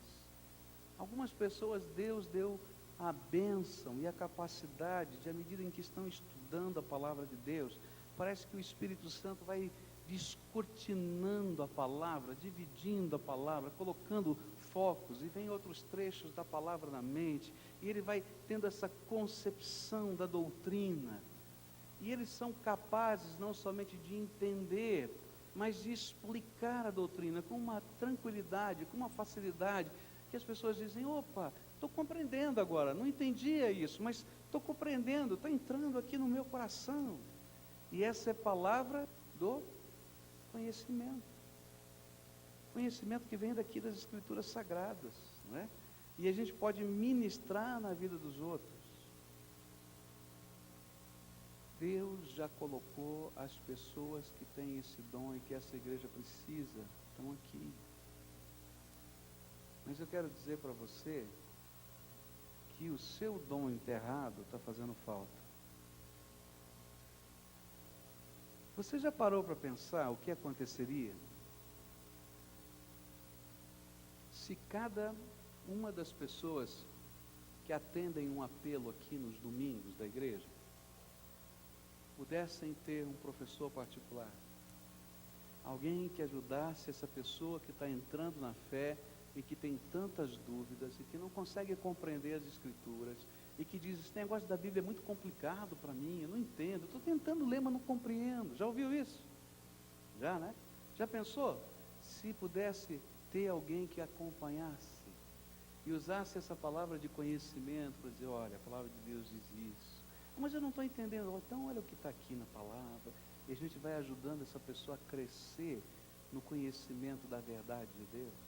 Algumas pessoas Deus deu a bênção e a capacidade de, à medida em que estão estudando a palavra de Deus, parece que o Espírito Santo vai descortinando a palavra, dividindo a palavra, colocando focos, e vem outros trechos da palavra na mente, e ele vai tendo essa concepção da doutrina, e eles são capazes não somente de entender, mas de explicar a doutrina com uma tranquilidade, com uma facilidade, que as pessoas dizem, opa, estou compreendendo agora, não entendia isso, mas estou compreendendo, está entrando aqui no meu coração. E essa é a palavra do conhecimento. Conhecimento que vem daqui das Escrituras Sagradas, não é? E a gente pode ministrar na vida dos outros. Deus já colocou as pessoas que têm esse dom e que essa igreja precisa, estão aqui. Mas eu quero dizer para você que o seu dom enterrado está fazendo falta. Você já parou para pensar o que aconteceria se cada uma das pessoas que atendem um apelo aqui nos domingos da igreja pudessem ter um professor particular? Alguém que ajudasse essa pessoa que está entrando na fé e que tem tantas dúvidas e que não consegue compreender as Escrituras e que diz: esse negócio da Bíblia é muito complicado para mim, eu não entendo, estou tentando ler, mas não compreendo. Já ouviu isso? Já, né? Já pensou? Se pudesse ter alguém que acompanhasse e usasse essa palavra de conhecimento para dizer: olha, a palavra de Deus diz isso, mas eu não estou entendendo. Então olha o que está aqui na palavra, e a gente vai ajudando essa pessoa a crescer no conhecimento da verdade de Deus.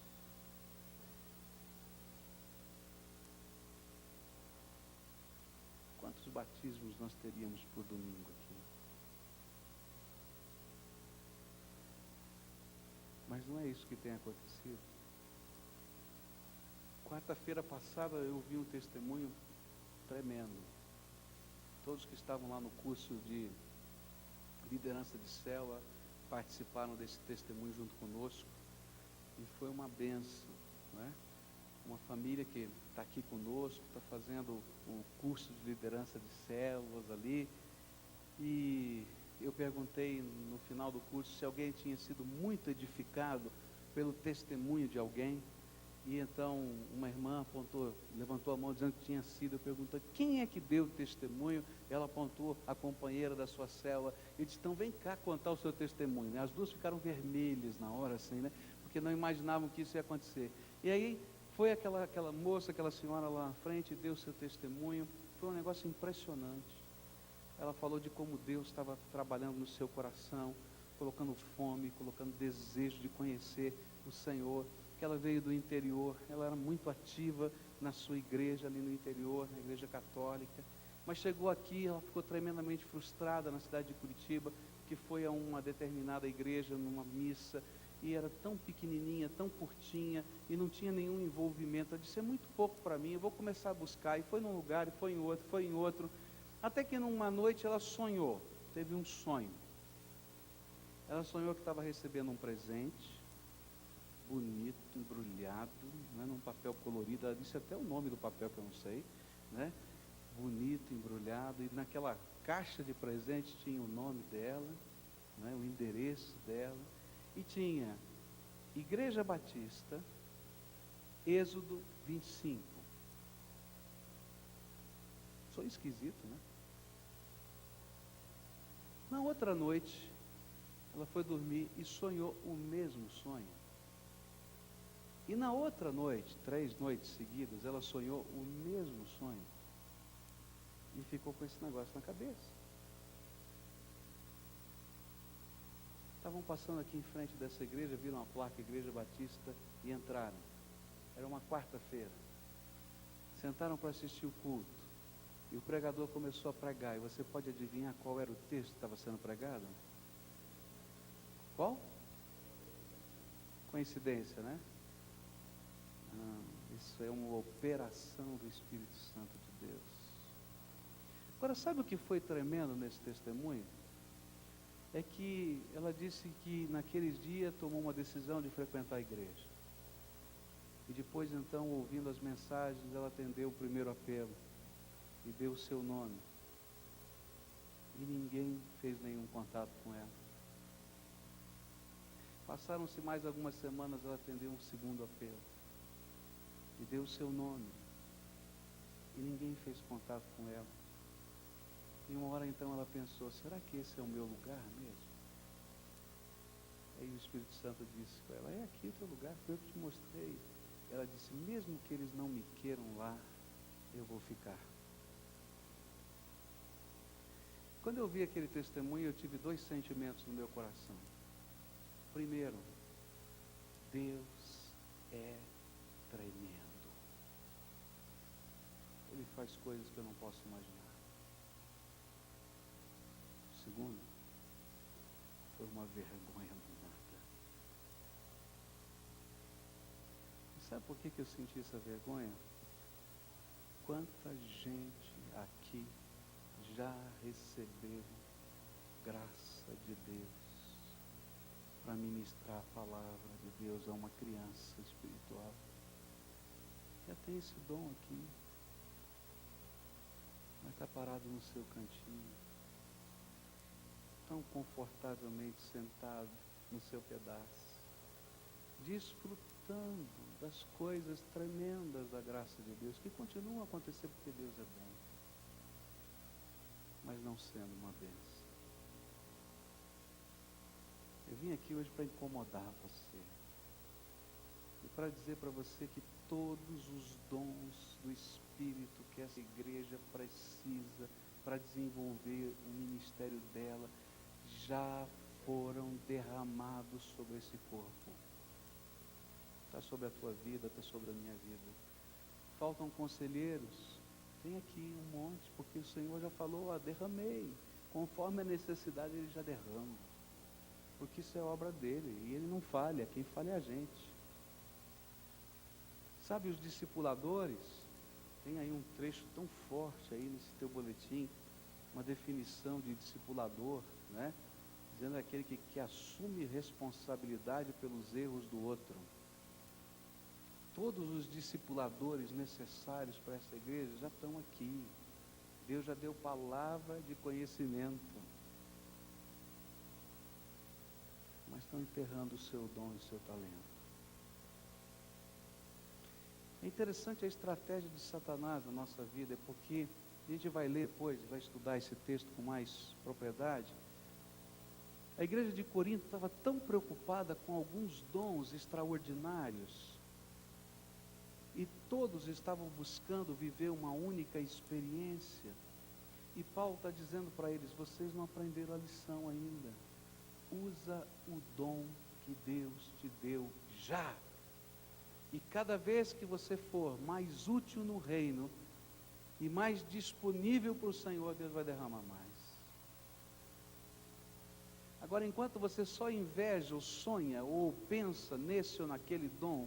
Quantos batismos nós teríamos por domingo aqui? Mas não é isso que tem acontecido. Quarta-feira passada eu vi um testemunho tremendo. Todos que estavam lá no curso de liderança de célula participaram desse testemunho junto conosco, e foi uma bênção, não é? Uma família que está aqui conosco, está fazendo o curso de liderança de células ali, e eu perguntei no final do curso se alguém tinha sido muito edificado pelo testemunho de alguém, e então uma irmã levantou a mão dizendo que tinha sido. Eu perguntei: quem é que deu o testemunho? Ela apontou a companheira da sua célula. Eu disse: então vem cá contar o seu testemunho. As duas ficaram vermelhas na hora, assim, né? Porque não imaginavam que isso ia acontecer. E aí foi aquela moça, aquela senhora lá na frente, deu o seu testemunho. Foi um negócio impressionante. Ela falou de como Deus estava trabalhando no seu coração, colocando fome, colocando desejo de conhecer o Senhor. Que ela veio do interior, ela era muito ativa na sua igreja ali no interior, na igreja católica, mas chegou aqui, ela ficou tremendamente frustrada na cidade de Curitiba, que foi a uma determinada igreja, numa missa, e era tão pequenininha, tão curtinha, e não tinha nenhum envolvimento. Ela disse: é muito pouco para mim, eu vou começar a buscar. E foi num lugar, e foi em outro, até que numa noite ela sonhou, teve um sonho. Ela sonhou que estava recebendo um presente bonito, embrulhado, né, num papel colorido. Ela disse até o nome do papel que eu não sei, né? Bonito, embrulhado, e naquela caixa de presente tinha o nome dela, né, o endereço dela, e tinha Igreja Batista, Êxodo 25. Sou esquisito, né? Na outra noite, ela foi dormir e sonhou o mesmo sonho. E na outra noite, 3 noites seguidas, ela sonhou o mesmo sonho. E ficou com esse negócio na cabeça. Estavam passando aqui em frente dessa igreja, viram a placa Igreja Batista e entraram. Era uma quarta-feira. Sentaram para assistir o culto. E o pregador começou a pregar. E você pode adivinhar qual era o texto que estava sendo pregado? Qual? Coincidência, né? Isso é uma operação do Espírito Santo de Deus. Agora, sabe o que foi tremendo nesse testemunho? É que ela disse que naqueles dias tomou uma decisão de frequentar a igreja. E depois, então, ouvindo as mensagens, ela atendeu o primeiro apelo e deu o seu nome. E ninguém fez nenhum contato com ela. Passaram-se mais algumas semanas, ela atendeu um segundo apelo e deu o seu nome, e ninguém fez contato com ela. E uma hora então ela pensou: será que esse é o meu lugar mesmo? Aí o Espírito Santo disse para ela: é aqui o teu lugar, foi eu que te mostrei. Ela disse: mesmo que eles não me queiram lá, eu vou ficar. Quando eu vi aquele testemunho, eu tive 2 sentimentos no meu coração. Primeiro, Deus é tremendo. Ele faz coisas que eu não posso imaginar. Segundo, foi uma vergonha danada. E sabe por que eu senti essa vergonha? quanta gente aqui já recebeu graça de Deus para ministrar a palavra de Deus a uma criança espiritual. Já tem esse dom aqui, mas está parado no seu cantinho, tão confortavelmente sentado no seu pedaço, desfrutando das coisas tremendas da graça de Deus, que continuam a acontecer porque Deus é bom, mas não sendo uma bênção. Eu vim aqui hoje para incomodar você e para dizer para você que todos os dons do Espírito que essa igreja precisa para desenvolver o ministério dela já foram derramados sobre esse corpo. Está sobre a tua vida, está sobre a minha vida. Faltam conselheiros, tem aqui um monte, porque o Senhor já falou, derramei, conforme a necessidade Ele já derrama, porque isso é obra dEle, e Ele não falha, quem falha é a gente. Sabe, os discipuladores, tem aí um trecho tão forte aí nesse teu boletim, uma definição de discipulador, né? Dizendo aquele que assume responsabilidade pelos erros do outro. Todos os discipuladores necessários para essa igreja já estão aqui. Deus já deu palavra de conhecimento, mas estão enterrando o seu dom e o seu talento. É interessante a estratégia de Satanás na nossa vida, porque a gente vai ler depois, vai estudar esse texto com mais propriedade. A igreja de Corinto estava tão preocupada com alguns dons extraordinários, e todos estavam buscando viver uma única experiência, e Paulo está dizendo para eles, vocês não aprenderam a lição ainda, usa o dom que Deus te deu já, e cada vez que você for mais útil no reino, e mais disponível para o Senhor, Deus vai derramar mais. Agora, enquanto você só inveja, ou sonha, ou pensa nesse ou naquele dom,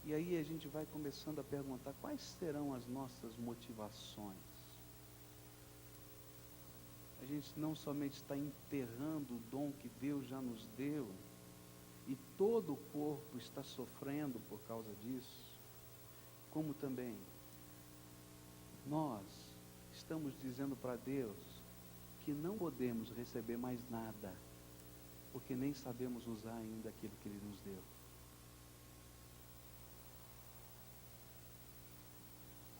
e aí a gente vai começando a perguntar, quais serão as nossas motivações? A gente não somente está enterrando o dom que Deus já nos deu, e todo o corpo está sofrendo por causa disso, como também nós estamos dizendo para Deus que não podemos receber mais nada, porque nem sabemos usar ainda aquilo que Ele nos deu.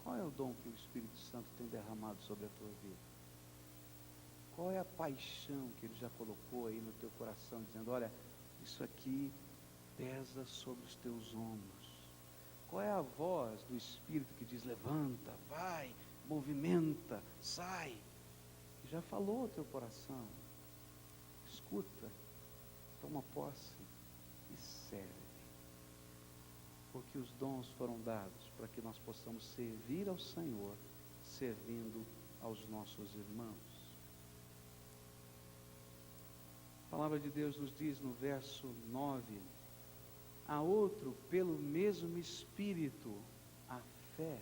Qual é o dom que o Espírito Santo tem derramado sobre a tua vida? Qual é a paixão que Ele já colocou aí no teu coração, dizendo, olha, isso aqui pesa sobre os teus ombros? Qual é a voz do Espírito que diz, levanta, vai, movimenta, sai? Já falou o teu coração. Escuta, toma posse e serve. Porque os dons foram dados para que nós possamos servir ao Senhor, servindo aos nossos irmãos. A palavra de Deus nos diz no verso 9, a outro pelo mesmo Espírito, a fé.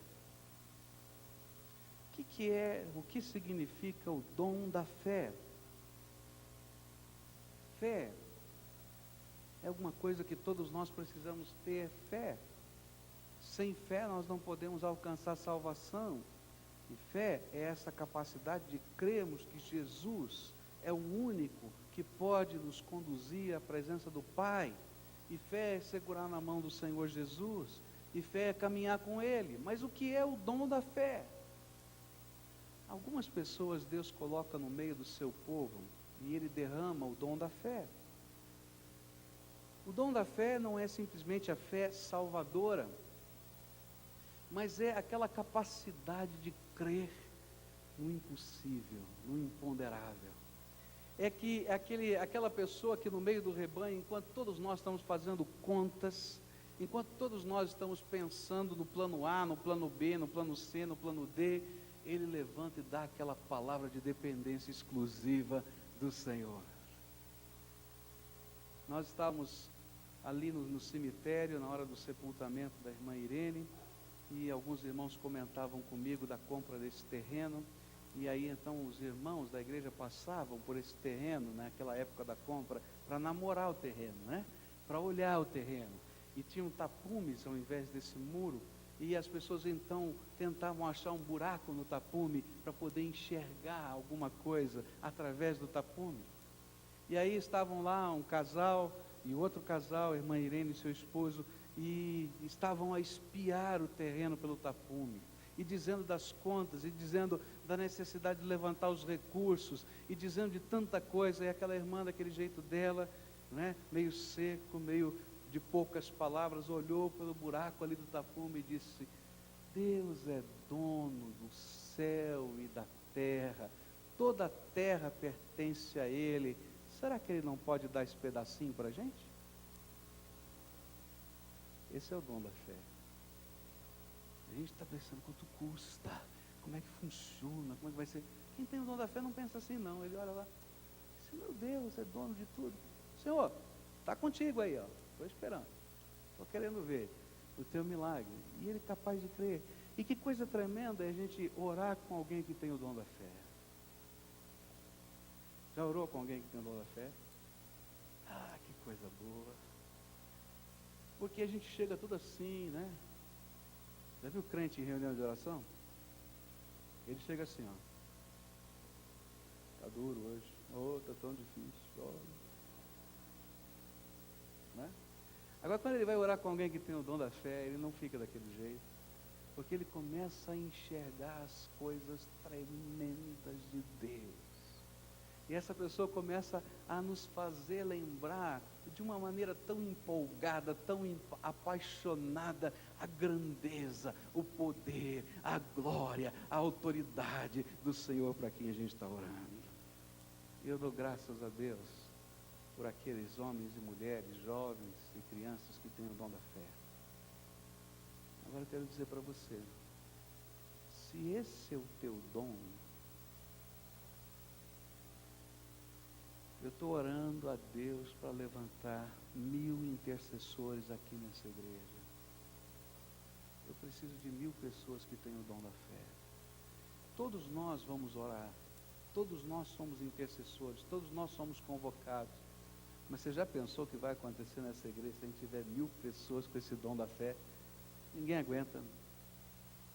O que significa o dom da fé? Fé é alguma coisa que todos nós precisamos ter fé. Sem fé nós não podemos alcançar salvação. E fé é essa capacidade de crermos que Jesus é o único que pode nos conduzir à presença do Pai. E fé é segurar na mão do Senhor Jesus. E fé é caminhar com Ele. Mas o que é o dom da fé? Algumas pessoas Deus coloca no meio do seu povo e Ele derrama o dom da fé. O dom da fé não é simplesmente a fé salvadora, mas é aquela capacidade de crer no impossível, no imponderável. É que aquela pessoa que no meio do rebanho, enquanto todos nós estamos fazendo contas, enquanto todos nós estamos pensando no plano A, no plano B, no plano C, no plano D, ele levanta e dá aquela palavra de dependência exclusiva do Senhor. Nós estávamos ali no cemitério, na hora do sepultamento da irmã Irene, e alguns irmãos comentavam comigo da compra desse terreno, e aí então os irmãos da igreja passavam por esse terreno, naquela época da compra, para namorar o terreno, né? Para olhar o terreno. E tinham tapumes ao invés desse muro, e as pessoas então tentavam achar um buraco no tapume para poder enxergar alguma coisa através do tapume. E aí estavam lá um casal e outro casal, a irmã Irene e seu esposo, e estavam a espiar o terreno pelo tapume, e dizendo das contas, e dizendo da necessidade de levantar os recursos, e dizendo de tanta coisa, e aquela irmã daquele jeito dela, né, meio seco, meio de poucas palavras, olhou pelo buraco ali do tapume e disse: Deus é dono do céu e da terra, toda a terra pertence a Ele, será que Ele não pode dar esse pedacinho para a gente? Esse é o dom da fé. A gente está pensando quanto custa, como é que funciona, como é que vai ser. Quem tem o dom da fé não pensa assim não, ele olha lá, diz: meu Deus, é dono de tudo. Senhor, está contigo aí, ó. Estou esperando, estou querendo ver o teu milagre, e ele é capaz de crer. E que coisa tremenda é a gente orar com alguém que tem o dom da fé. Já orou com alguém que tem o dom da fé? Ah, que coisa boa. Porque a gente chega tudo assim, né? Já viu crente em reunião de oração? Ele chega assim, ó. Está duro hoje. Oh, está tão difícil. Oh. Né? Agora, quando ele vai orar com alguém que tem o dom da fé, ele não fica daquele jeito, porque ele começa a enxergar as coisas tremendas de Deus. E essa pessoa começa a nos fazer lembrar de uma maneira tão empolgada, tão apaixonada, a grandeza, o poder, a glória, a autoridade do Senhor para quem a gente está orando. E eu dou graças a Deus por aqueles homens e mulheres, jovens e crianças que têm o dom da fé. Agora eu quero dizer para você, se esse é o teu dom, eu estou orando a Deus para levantar 1000 intercessores aqui nessa igreja. Eu preciso de 1000 pessoas que tenham o dom da fé. Todos nós vamos orar, todos nós somos intercessores, todos nós somos convocados. Mas você já pensou o que vai acontecer nessa igreja se a gente tiver 1000 pessoas com esse dom da fé? Ninguém aguenta.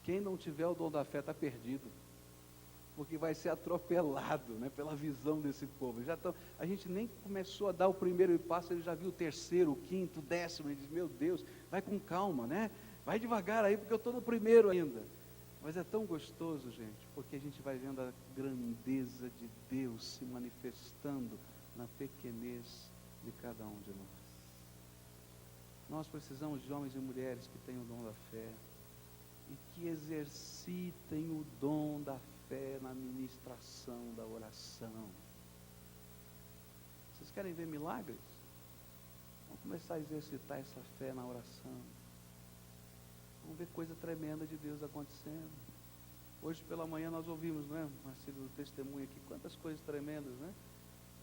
Quem não tiver o dom da fé está perdido, porque vai ser atropelado, né, pela visão desse povo. A gente nem começou a dar o primeiro passo, ele já viu o terceiro, o quinto, o 10º, ele diz: meu Deus, vai com calma, né? Vai devagar aí, porque eu estou no primeiro ainda. Mas é tão gostoso, gente, porque a gente vai vendo a grandeza de Deus se manifestando na pequenez de cada um de nós. Nós precisamos de homens e mulheres que tenham o dom da fé e que exercitem o dom da fé na ministração da oração. Vocês querem ver milagres? Vamos começar a exercitar essa fé na oração. Vamos ver coisa tremenda de Deus acontecendo. Hoje pela manhã nós ouvimos, não é, Marcelo, do testemunho aqui, quantas coisas tremendas, né?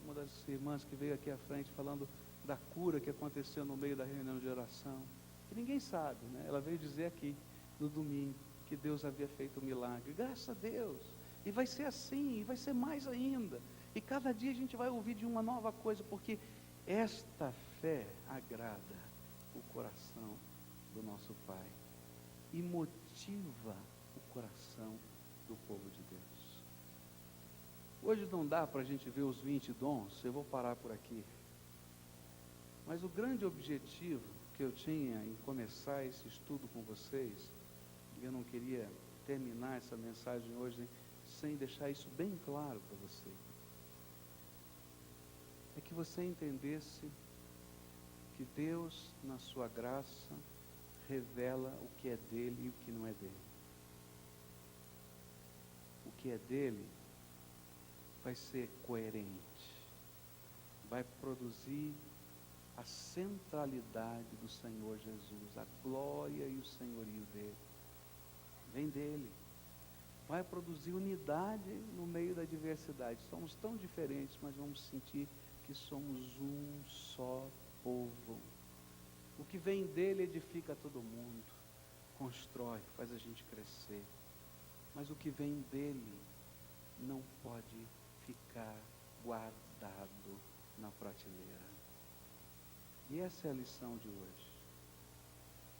Uma das irmãs que veio aqui à frente falando da cura que aconteceu no meio da reunião de oração, que ninguém sabe, né? Ela veio dizer aqui no domingo que Deus havia feito um milagre. Graças a Deus. E vai ser assim, e vai ser mais ainda. E cada dia a gente vai ouvir de uma nova coisa, porque esta fé agrada o coração do nosso Pai e motiva o coração do povo de Deus. Hoje não dá para a gente ver os 20 dons, eu vou parar por aqui. Mas o grande objetivo que eu tinha em começar esse estudo com vocês, e eu não queria terminar essa mensagem hoje sem deixar isso bem claro para você, é que você entendesse que Deus, na sua graça, revela o que é dele e o que não é dele. O que é dele vai ser coerente, vai produzir a centralidade do Senhor Jesus, a glória e o senhorio dele, vem dele. Vai produzir unidade no meio da diversidade. Somos tão diferentes, mas vamos sentir que somos um só povo. O que vem dele edifica todo mundo. constrói, faz a gente crescer. Mas o que vem dele não pode ficar guardado na prateleira. E essa é a lição de hoje.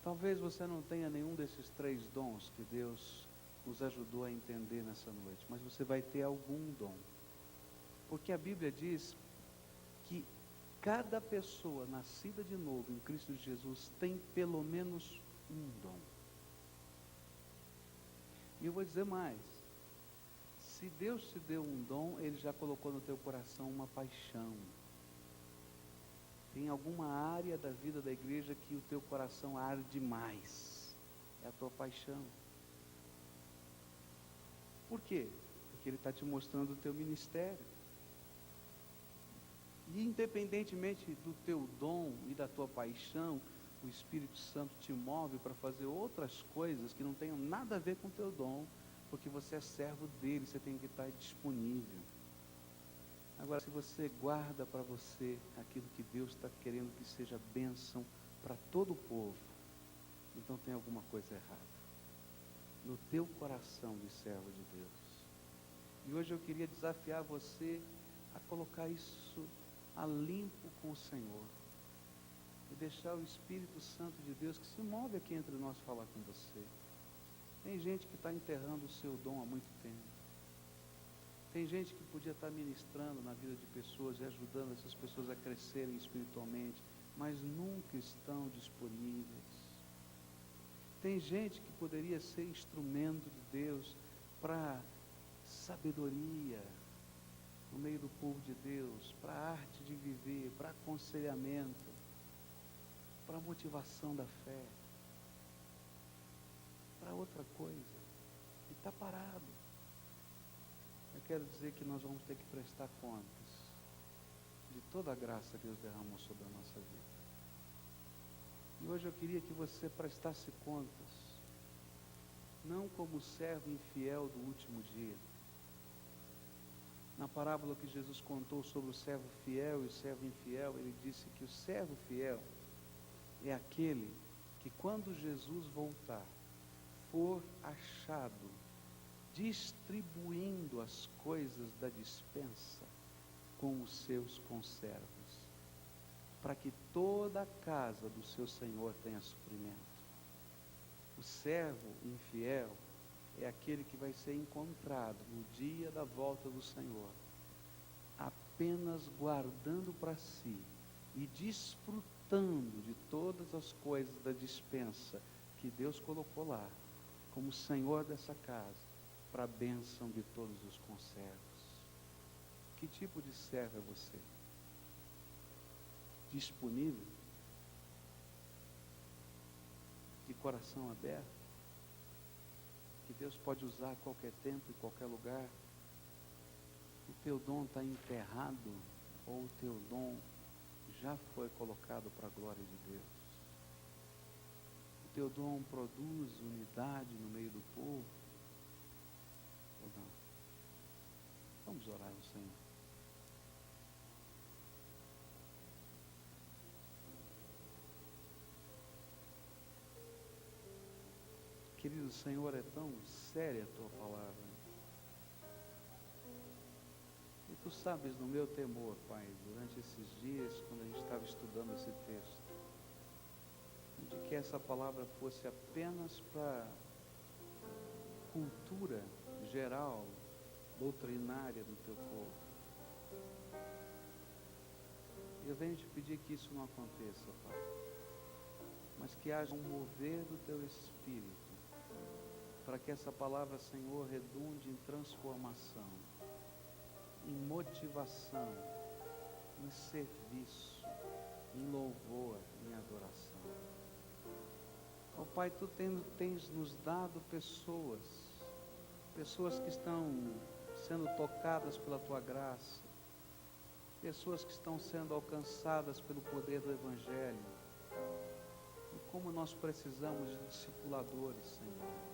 Talvez você não tenha nenhum desses 3 dons que Deus nos ajudou a entender nessa noite, mas você vai ter algum dom. Porque a Bíblia diz que cada pessoa nascida de novo em Cristo Jesus tem pelo menos um dom. E eu vou dizer mais. Se Deus te deu um dom, Ele já colocou no teu coração uma paixão. Tem alguma área da vida da igreja que o teu coração arde mais. É a tua paixão. Por quê? Porque Ele está te mostrando o teu ministério. E independentemente do teu dom e da tua paixão, o Espírito Santo te move para fazer outras coisas que não tenham nada a ver com o teu dom, porque você é servo dele, você tem que estar disponível. Agora, se você guarda para você aquilo que Deus está querendo que seja bênção para todo o povo, então tem alguma coisa errada no teu coração de servo de Deus. E hoje eu queria desafiar você a colocar isso a limpo com o Senhor e deixar o Espírito Santo de Deus que se move aqui entre nós falar com você. Tem gente que está enterrando o seu dom há muito tempo. Tem gente que podia estar ministrando na vida de pessoas e ajudando essas pessoas a crescerem espiritualmente, mas nunca estão disponíveis. Tem gente que poderia ser instrumento de Deus para sabedoria no meio do povo de Deus, para a arte de viver, para aconselhamento, para a motivação da fé, para outra coisa, e está parado. Eu quero dizer que nós vamos ter que prestar contas de toda a graça que Deus derramou sobre a nossa vida. E hoje eu queria que você prestasse contas, não como servo infiel do último dia. Na parábola que Jesus contou sobre o servo fiel e o servo infiel, ele disse que o servo fiel é aquele que, quando Jesus voltar, for achado distribuindo as coisas da despensa com os seus conservos, para que toda a casa do seu Senhor tenha suprimento. O servo infiel é aquele que vai ser encontrado no dia da volta do Senhor, apenas guardando para si e desfrutando de todas as coisas da despensa que Deus colocou lá, como Senhor dessa casa, para a bênção de todos os conservos. Que tipo de servo é você? Disponível? De coração aberto? Que Deus pode usar a qualquer tempo e qualquer lugar? O teu dom está enterrado ou o teu dom já foi colocado para a glória de Deus? O teu dom produz unidade no meio do povo ou não? Vamos orar ao Senhor. Querido Senhor, é tão séria a tua palavra. E tu sabes do meu temor, Pai, durante esses dias, quando a gente estava estudando esse texto, de que essa palavra fosse apenas para cultura geral, doutrinária do teu povo. Eu venho te pedir que isso não aconteça, Pai, mas que haja um mover do teu Espírito, para que essa palavra, Senhor, redunde em transformação, em motivação, em serviço, em louvor, em adoração. Ó Pai, Tu tens nos dado pessoas que estão sendo tocadas pela Tua graça, pessoas que estão sendo alcançadas pelo poder do Evangelho. E como nós precisamos de discipuladores, Senhor.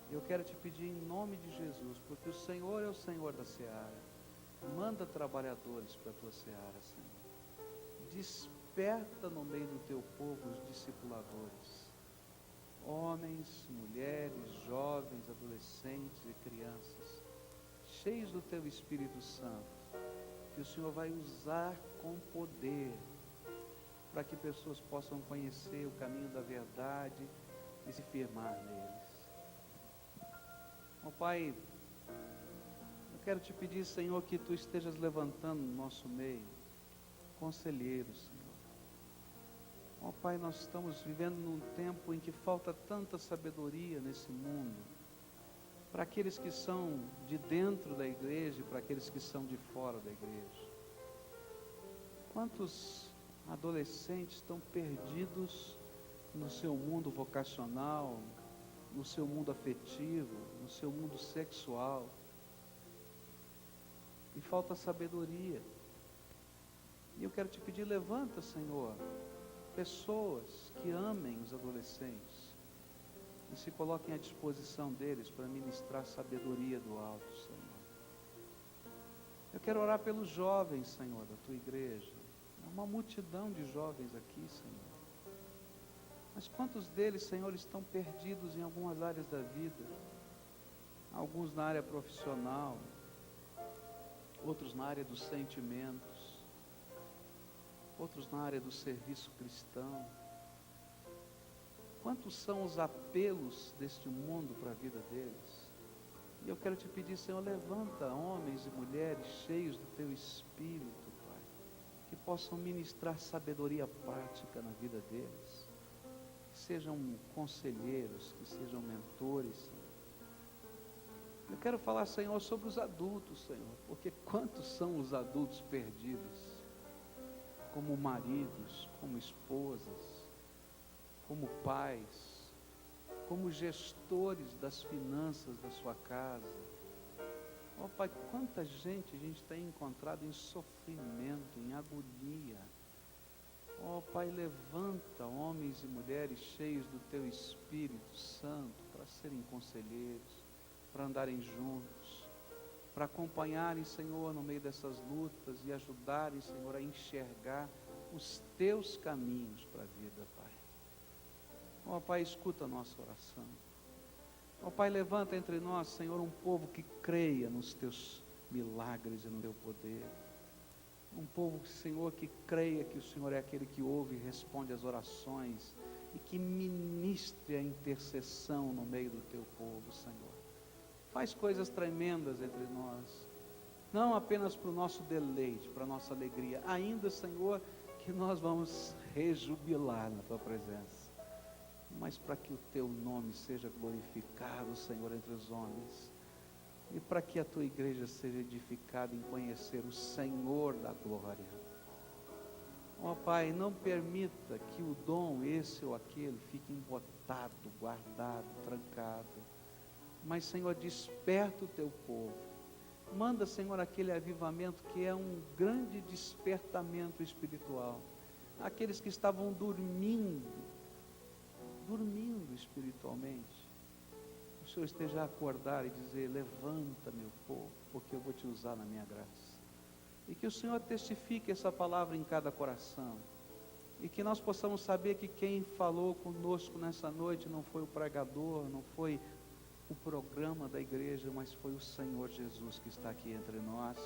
Eu quero te pedir em nome de Jesus, porque o Senhor é o Senhor da seara. Manda trabalhadores para a tua seara, Senhor. Desperta no meio do teu povo os discipuladores. homens, mulheres, jovens, adolescentes e crianças, cheios do Teu Espírito Santo, que o Senhor vai usar com poder, para que pessoas possam conhecer o caminho da verdade e se firmar neles. Ó Pai, eu quero te pedir, Senhor, que Tu estejas levantando no nosso meio conselheiros, Senhor. Ó Pai, nós estamos vivendo num tempo em que falta tanta sabedoria nesse mundo, para aqueles que são de dentro da igreja e para aqueles que são de fora da igreja. Quantos adolescentes estão perdidos no seu mundo vocacional, no seu mundo afetivo, no seu mundo sexual, e falta sabedoria. E eu quero te pedir, levanta, Senhor, pessoas que amem os adolescentes e se coloquem à disposição deles para ministrar sabedoria do alto, Senhor. Eu quero orar pelos jovens, Senhor, da Tua igreja. É uma multidão de jovens aqui, Senhor. Mas quantos deles, Senhor, estão perdidos em algumas áreas da vida? Alguns na área profissional, outros na área dos sentimentos, outros na área do serviço cristão. Quantos são os apelos deste mundo para a vida deles? E eu quero te pedir, Senhor, levanta homens e mulheres cheios do Teu Espírito, Pai, que possam ministrar sabedoria prática na vida deles, que sejam conselheiros, que sejam mentores, Senhor. Eu quero falar, Senhor, sobre os adultos, Senhor, porque quantos são os adultos perdidos, como maridos, como esposas, como pais, como gestores das finanças da sua casa. Ó Pai, quanta gente a gente tem encontrado em sofrimento, em agonia. Ó Pai, levanta homens e mulheres cheios do Teu Espírito Santo para serem conselheiros, para andarem juntos, para acompanharem, Senhor, no meio dessas lutas e ajudarem, Senhor, a enxergar os Teus caminhos para a vida, Pai. Ó Pai, escuta a nossa oração. Ó Pai, levanta entre nós, Senhor, um povo que creia nos Teus milagres e no Teu poder. Um povo, Senhor, que creia que o Senhor é aquele que ouve e responde às orações e que ministre a intercessão no meio do Teu povo, Senhor. Faz coisas tremendas entre nós, não apenas para o nosso deleite, para a nossa alegria, ainda, Senhor, que nós vamos rejubilar na Tua presença, mas para que o Teu nome seja glorificado, Senhor, entre os homens, e para que a Tua igreja seja edificada em conhecer o Senhor da glória. Ó Pai, não permita que o dom, esse ou aquele, fique embotado, guardado, trancado, mas, Senhor, desperta o Teu povo. Manda, Senhor, aquele avivamento que é um grande despertamento espiritual. Aqueles que estavam dormindo espiritualmente, o Senhor esteja a acordar e dizer: levanta, meu povo, porque eu vou te usar na minha graça. E que o Senhor testifique essa palavra em cada coração, e que nós possamos saber que quem falou conosco nessa noite não foi o pregador, não foi o programa da igreja, mas foi o Senhor Jesus que está aqui entre nós,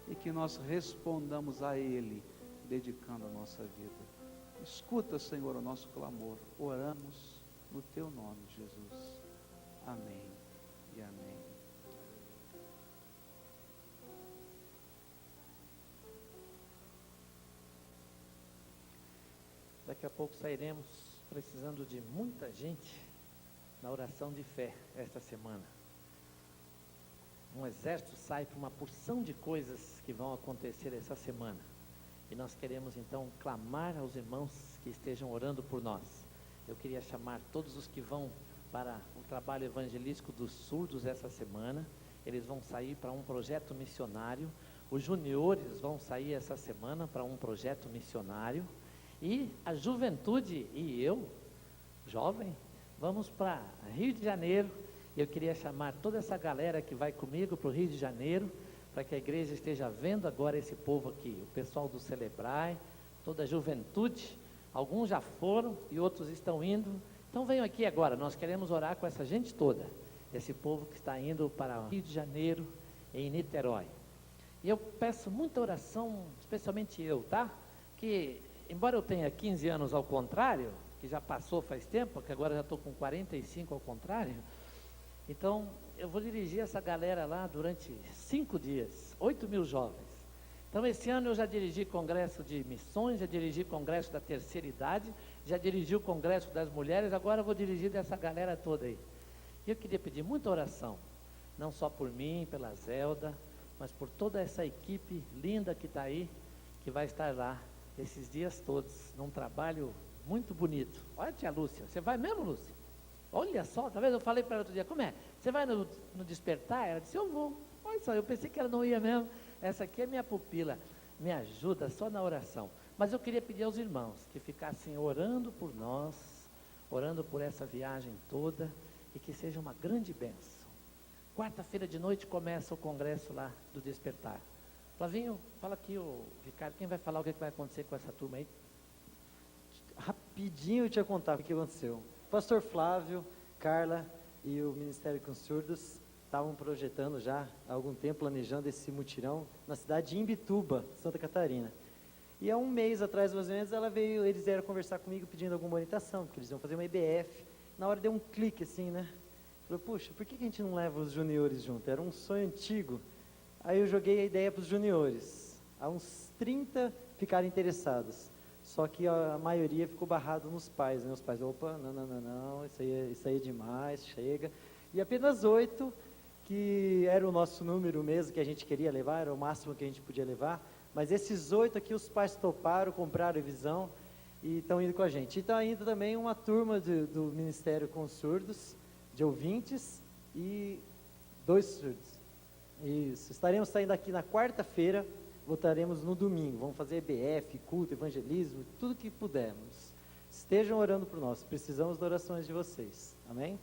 e que nós respondamos a Ele, dedicando a nossa vida. Escuta, Senhor, o nosso clamor. Oramos no Teu nome, Jesus. Amém e amém. Daqui a pouco sairemos precisando de muita gente na oração de fé esta semana. Um exército sai para uma porção de coisas que vão acontecer essa semana. E nós queremos então clamar aos irmãos que estejam orando por nós. Eu queria chamar todos os que vão para o trabalho evangelístico dos surdos essa semana. Eles vão sair para um projeto missionário. Os juniores vão sair essa semana para um projeto missionário. E a juventude e eu, jovem, vamos para Rio de Janeiro. Eu queria chamar toda essa galera que vai comigo para o Rio de Janeiro, para que a igreja esteja vendo agora esse povo aqui, o pessoal do Celebrai, toda a juventude. Alguns já foram e outros estão indo. Então venham aqui agora, nós queremos orar com essa gente toda, esse povo que está indo para o Rio de Janeiro, em Niterói. E eu peço muita oração, especialmente eu, tá? Que, embora eu tenha 15 anos ao contrário, que já passou faz tempo, que agora já estou com 45 ao contrário, então eu vou dirigir essa galera lá durante 5 dias, 8.000 jovens. Então esse ano eu já dirigi congresso de missões, já dirigi congresso da terceira idade, já dirigi o congresso das mulheres, agora eu vou dirigir dessa galera toda aí. E eu queria pedir muita oração, não só por mim, pela Zelda, mas por toda essa equipe linda que está aí, que vai estar lá esses dias todos, num trabalho muito bonito. Olha, tia Lúcia, você vai mesmo, Lúcia? Olha só, talvez eu falei para ela outro dia, como é? Você vai no Despertar? Ela disse, eu vou. Olha só, eu pensei que ela não ia mesmo. Essa aqui é minha pupila, me ajuda só na oração. Mas eu queria pedir aos irmãos que ficassem orando por nós, orando por essa viagem toda, e que seja uma grande bênção. Quarta-feira de noite começa o congresso lá do Despertar. Flavinho, fala aqui, o Ricardo, quem vai falar o que vai acontecer com essa turma aí? Rapidinho eu te ia contar o que aconteceu. O pastor Flávio, Carla e o Ministério com Surdos estavam projetando já há algum tempo, planejando esse mutirão na cidade de Imbituba, Santa Catarina. E há um mês atrás, mais ou menos, eles vieram conversar comigo pedindo alguma orientação, porque eles iam fazer uma EBF. Na hora deu um clique assim, né? Falei, puxa, por que a gente não leva os juniores junto? Era um sonho antigo. Aí eu joguei a ideia para os juniores. Há uns 30 ficaram interessados. Só que a maioria ficou barrado nos pais, né? Os pais, opa, não, isso aí é demais, chega. E apenas 8, que era o nosso número mesmo que a gente queria levar, era o máximo que a gente podia levar. Mas esses 8 aqui, os pais toparam, compraram a visão e estão indo com a gente. E está indo também uma turma do Ministério com Surdos, de ouvintes e 2 surdos. Isso, estaremos saindo aqui na quarta-feira, voltaremos no domingo. Vamos fazer EBF, culto, evangelismo, tudo que pudermos. Estejam orando por nós, precisamos das orações de vocês. Amém?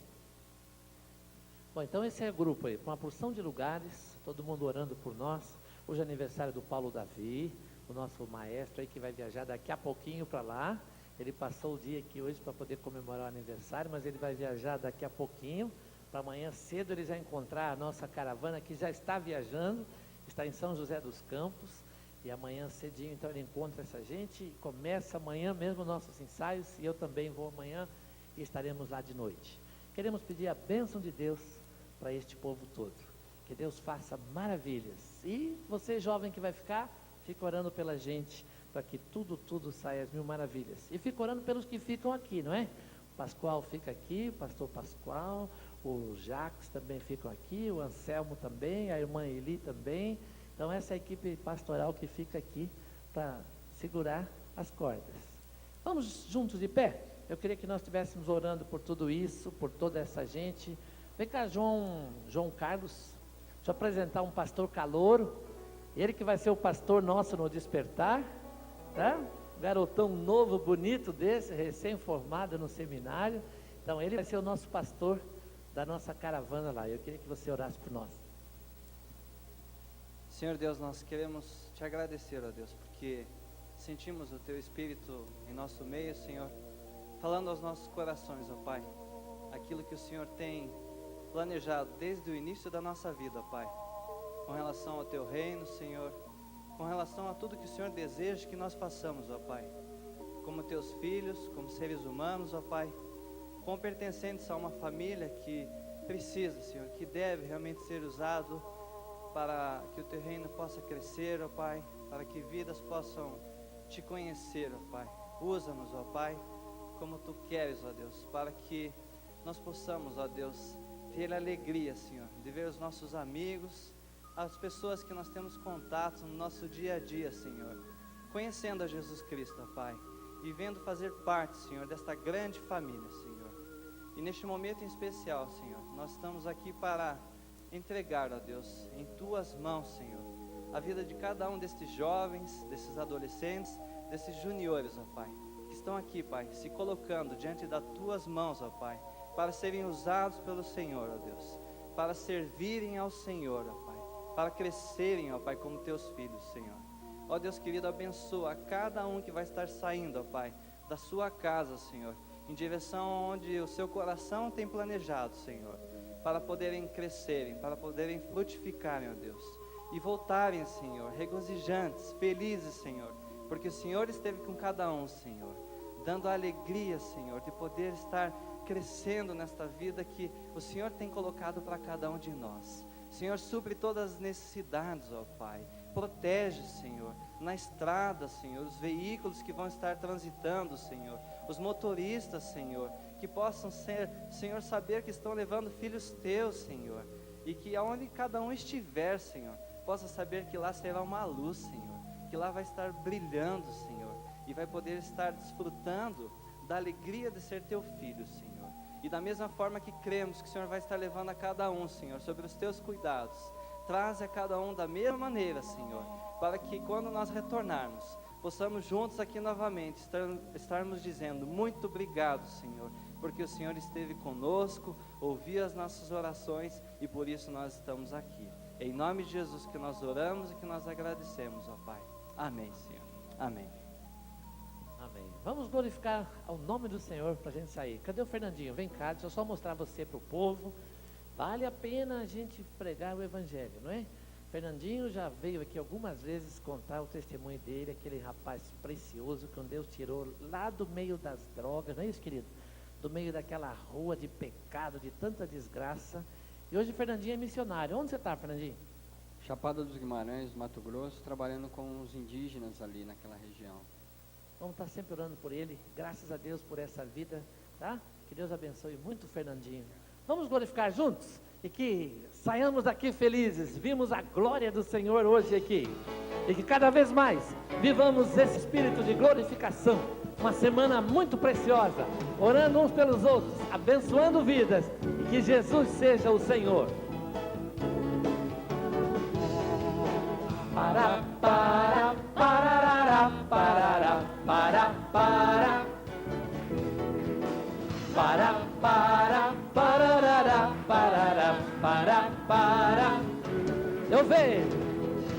Bom, então esse é o grupo aí, com uma porção de lugares, todo mundo orando por nós. Hoje é aniversário do Paulo Davi, o nosso maestro aí que vai viajar daqui a pouquinho para lá. Ele passou o dia aqui hoje para poder comemorar o aniversário, mas ele vai viajar daqui a pouquinho, para amanhã cedo ele já encontrar a nossa caravana que já está viajando, está em São José dos Campos, e amanhã cedinho então ele encontra essa gente e começa amanhã mesmo nossos ensaios, e eu também vou amanhã e estaremos lá de noite. Queremos pedir a bênção de Deus para este povo todo, que Deus faça maravilhas, e você jovem que vai ficar, fica orando pela gente, para que tudo saia às mil maravilhas. E fica orando pelos que ficam aqui, não é? O Pascoal fica aqui, o pastor Pascoal, o Jacques também ficam aqui, o Anselmo também, a irmã Eli também. Então essa é a equipe pastoral que fica aqui para segurar as cordas. Vamos juntos de pé? Eu queria que nós estivéssemos orando por tudo isso, por toda essa gente. Vem cá, João Carlos, deixa eu apresentar um pastor calouro, ele que vai ser o pastor nosso no Despertar. Tá? Garotão novo, bonito desse, recém-formado no seminário. Então ele vai ser o nosso pastor da nossa caravana lá. Eu queria que você orasse por nós. Senhor Deus, nós queremos te agradecer, ó Deus, porque sentimos o teu Espírito em nosso meio, Senhor, falando aos nossos corações, ó Pai, aquilo que o Senhor tem planejado desde o início da nossa vida, ó Pai, com relação ao teu reino, Senhor, com relação a tudo que o Senhor deseja que nós façamos, ó Pai, como teus filhos, como seres humanos, ó Pai, como pertencentes a uma família que precisa, Senhor, que deve realmente ser usado para que o teu reino possa crescer, ó Pai, para que vidas possam te conhecer, ó Pai. Usa-nos, ó Pai, como tu queres, ó Deus, para que nós possamos, ó Deus, ter alegria, Senhor, de ver os nossos amigos, as pessoas que nós temos contato no nosso dia a dia, Senhor, conhecendo a Jesus Cristo, ó Pai, e vendo fazer parte, Senhor, desta grande família, Senhor. E neste momento em especial, Senhor, nós estamos aqui para entregar, ó Deus, em tuas mãos, Senhor, a vida de cada um destes jovens, desses adolescentes, desses juniores, ó Pai, que estão aqui, Pai, se colocando diante das tuas mãos, ó Pai, para serem usados pelo Senhor, ó Deus, para servirem ao Senhor, ó Pai, para crescerem, ó Pai, como teus filhos, Senhor. Ó Deus querido, abençoa a cada um que vai estar saindo, ó Pai, da sua casa, Senhor, em direção onde o seu coração tem planejado, Senhor, para poderem crescerem, para poderem frutificarem, ó Deus, e voltarem, Senhor, regozijantes, felizes, Senhor, porque o Senhor esteve com cada um, Senhor, dando a alegria, Senhor, de poder estar crescendo nesta vida que o Senhor tem colocado para cada um de nós. Senhor, supre todas as necessidades, ó Pai. Protege, Senhor, na estrada, Senhor, os veículos que vão estar transitando, Senhor, os motoristas, Senhor, que possam ser, Senhor, saber que estão levando filhos teus, Senhor, e que aonde cada um estiver, Senhor, possa saber que lá será uma luz, Senhor, que lá vai estar brilhando, Senhor, e vai poder estar desfrutando da alegria de ser teu filho, Senhor. E da mesma forma que cremos que o Senhor vai estar levando a cada um, Senhor, sobre os teus cuidados, traz a cada um da mesma maneira, Senhor, para que quando nós retornarmos, possamos juntos aqui novamente estarmos dizendo: muito obrigado, Senhor, porque o Senhor esteve conosco, ouviu as nossas orações e por isso nós estamos aqui. É em nome de Jesus que nós oramos e que nós agradecemos, ó Pai. Amém, Senhor. Amém. Amém. Vamos glorificar ao nome do Senhor para a gente sair. Cadê o Fernandinho? Vem cá, deixa eu só mostrar você para o povo. Vale a pena a gente pregar o Evangelho, não é? Fernandinho já veio aqui algumas vezes contar o testemunho dele, aquele rapaz precioso que Deus tirou lá do meio das drogas, não é isso, querido? Do meio daquela rua de pecado, de tanta desgraça. E hoje o Fernandinho é missionário. Onde você está, Fernandinho? Chapada dos Guimarães, Mato Grosso, trabalhando com os indígenas ali naquela região. Vamos estar sempre orando por ele. Graças a Deus por essa vida, tá? Que Deus abençoe muito o Fernandinho. Vamos glorificar juntos? E que saiamos daqui felizes. Vimos a glória do Senhor hoje aqui. E que cada vez mais vivamos esse espírito de glorificação. Uma semana muito preciosa. Orando uns pelos outros, abençoando vidas. E que Jesus seja o Senhor. Para, para, parará, parará, para, para. Para, para, parará, parará, para.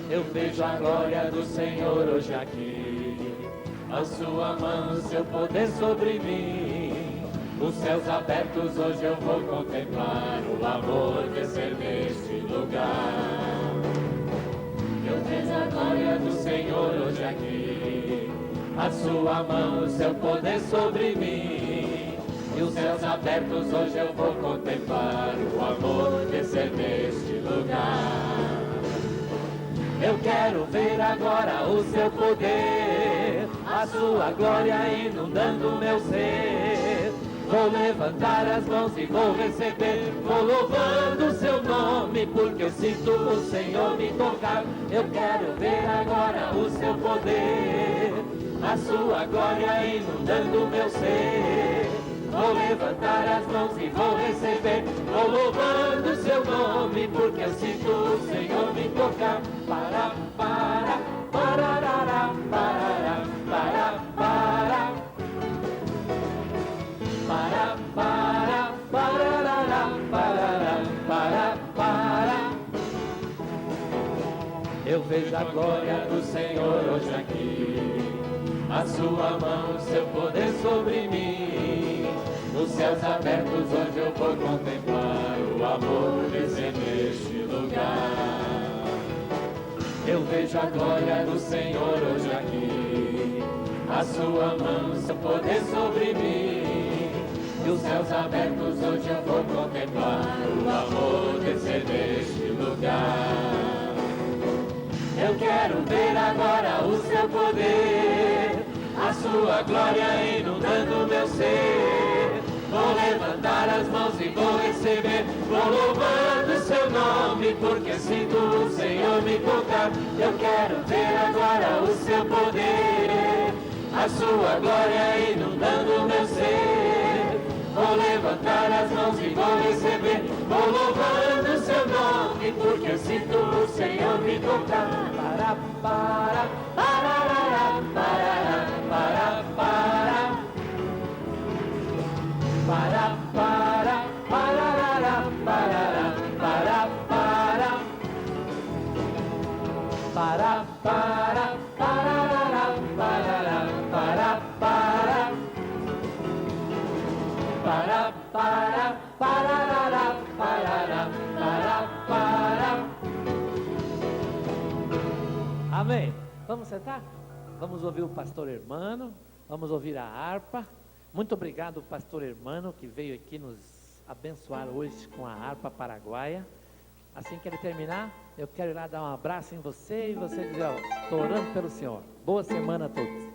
Eu vejo a glória do Senhor hoje aqui. A sua mão, seu poder sobre mim. Os céus abertos hoje eu vou contemplar o amor descer neste lugar. Eu vejo a glória do Senhor hoje aqui. A sua mão, seu poder sobre mim. E os céus abertos hoje eu vou contemplar o amor descer neste lugar. Eu quero ver agora o seu poder, a sua glória inundando o meu ser. Vou levantar as mãos e vou receber, vou louvando o seu nome, porque eu sinto o Senhor me tocar. Eu quero ver agora o seu poder, a sua glória inundando o meu ser. Vou levantar as mãos e vou receber, vou louvando o seu nome, porque eu sinto o Senhor me tocar. Para, parará, parará, para, para. Para, parará, parará, para. Eu vejo a glória do Senhor hoje aqui, a sua mão, seu poder sobre mim. Os céus abertos hoje eu vou contemplar o amor descer neste lugar. Eu vejo a glória do Senhor hoje aqui, a sua mão, seu poder sobre mim. E os céus abertos hoje eu vou contemplar o amor descer neste lugar. Eu quero ver agora o seu poder, a sua glória inundando o meu ser. Vou levantar as mãos e vou receber, vou louvando o seu nome, porque sinto o Senhor me tocar. Eu quero ver agora o seu poder, a sua glória inundando o meu ser. Vou levantar as mãos e vou receber, vou louvando o seu nome, porque eu sinto o Senhor me tocar. Para, parará, parará, para, para. Para, parará, parará, para, para. Para, parará, parará, para, para. para, parará, parará, para. Amém. Vamos sentar? Vamos ouvir o pastor Hermano, vamos ouvir a harpa. Muito obrigado, pastor Hermano, que veio aqui nos abençoar hoje com a harpa paraguaia. Assim que ele terminar, eu quero ir lá dar um abraço em você e você dizer, ó, estou orando pelo Senhor. Boa semana a todos.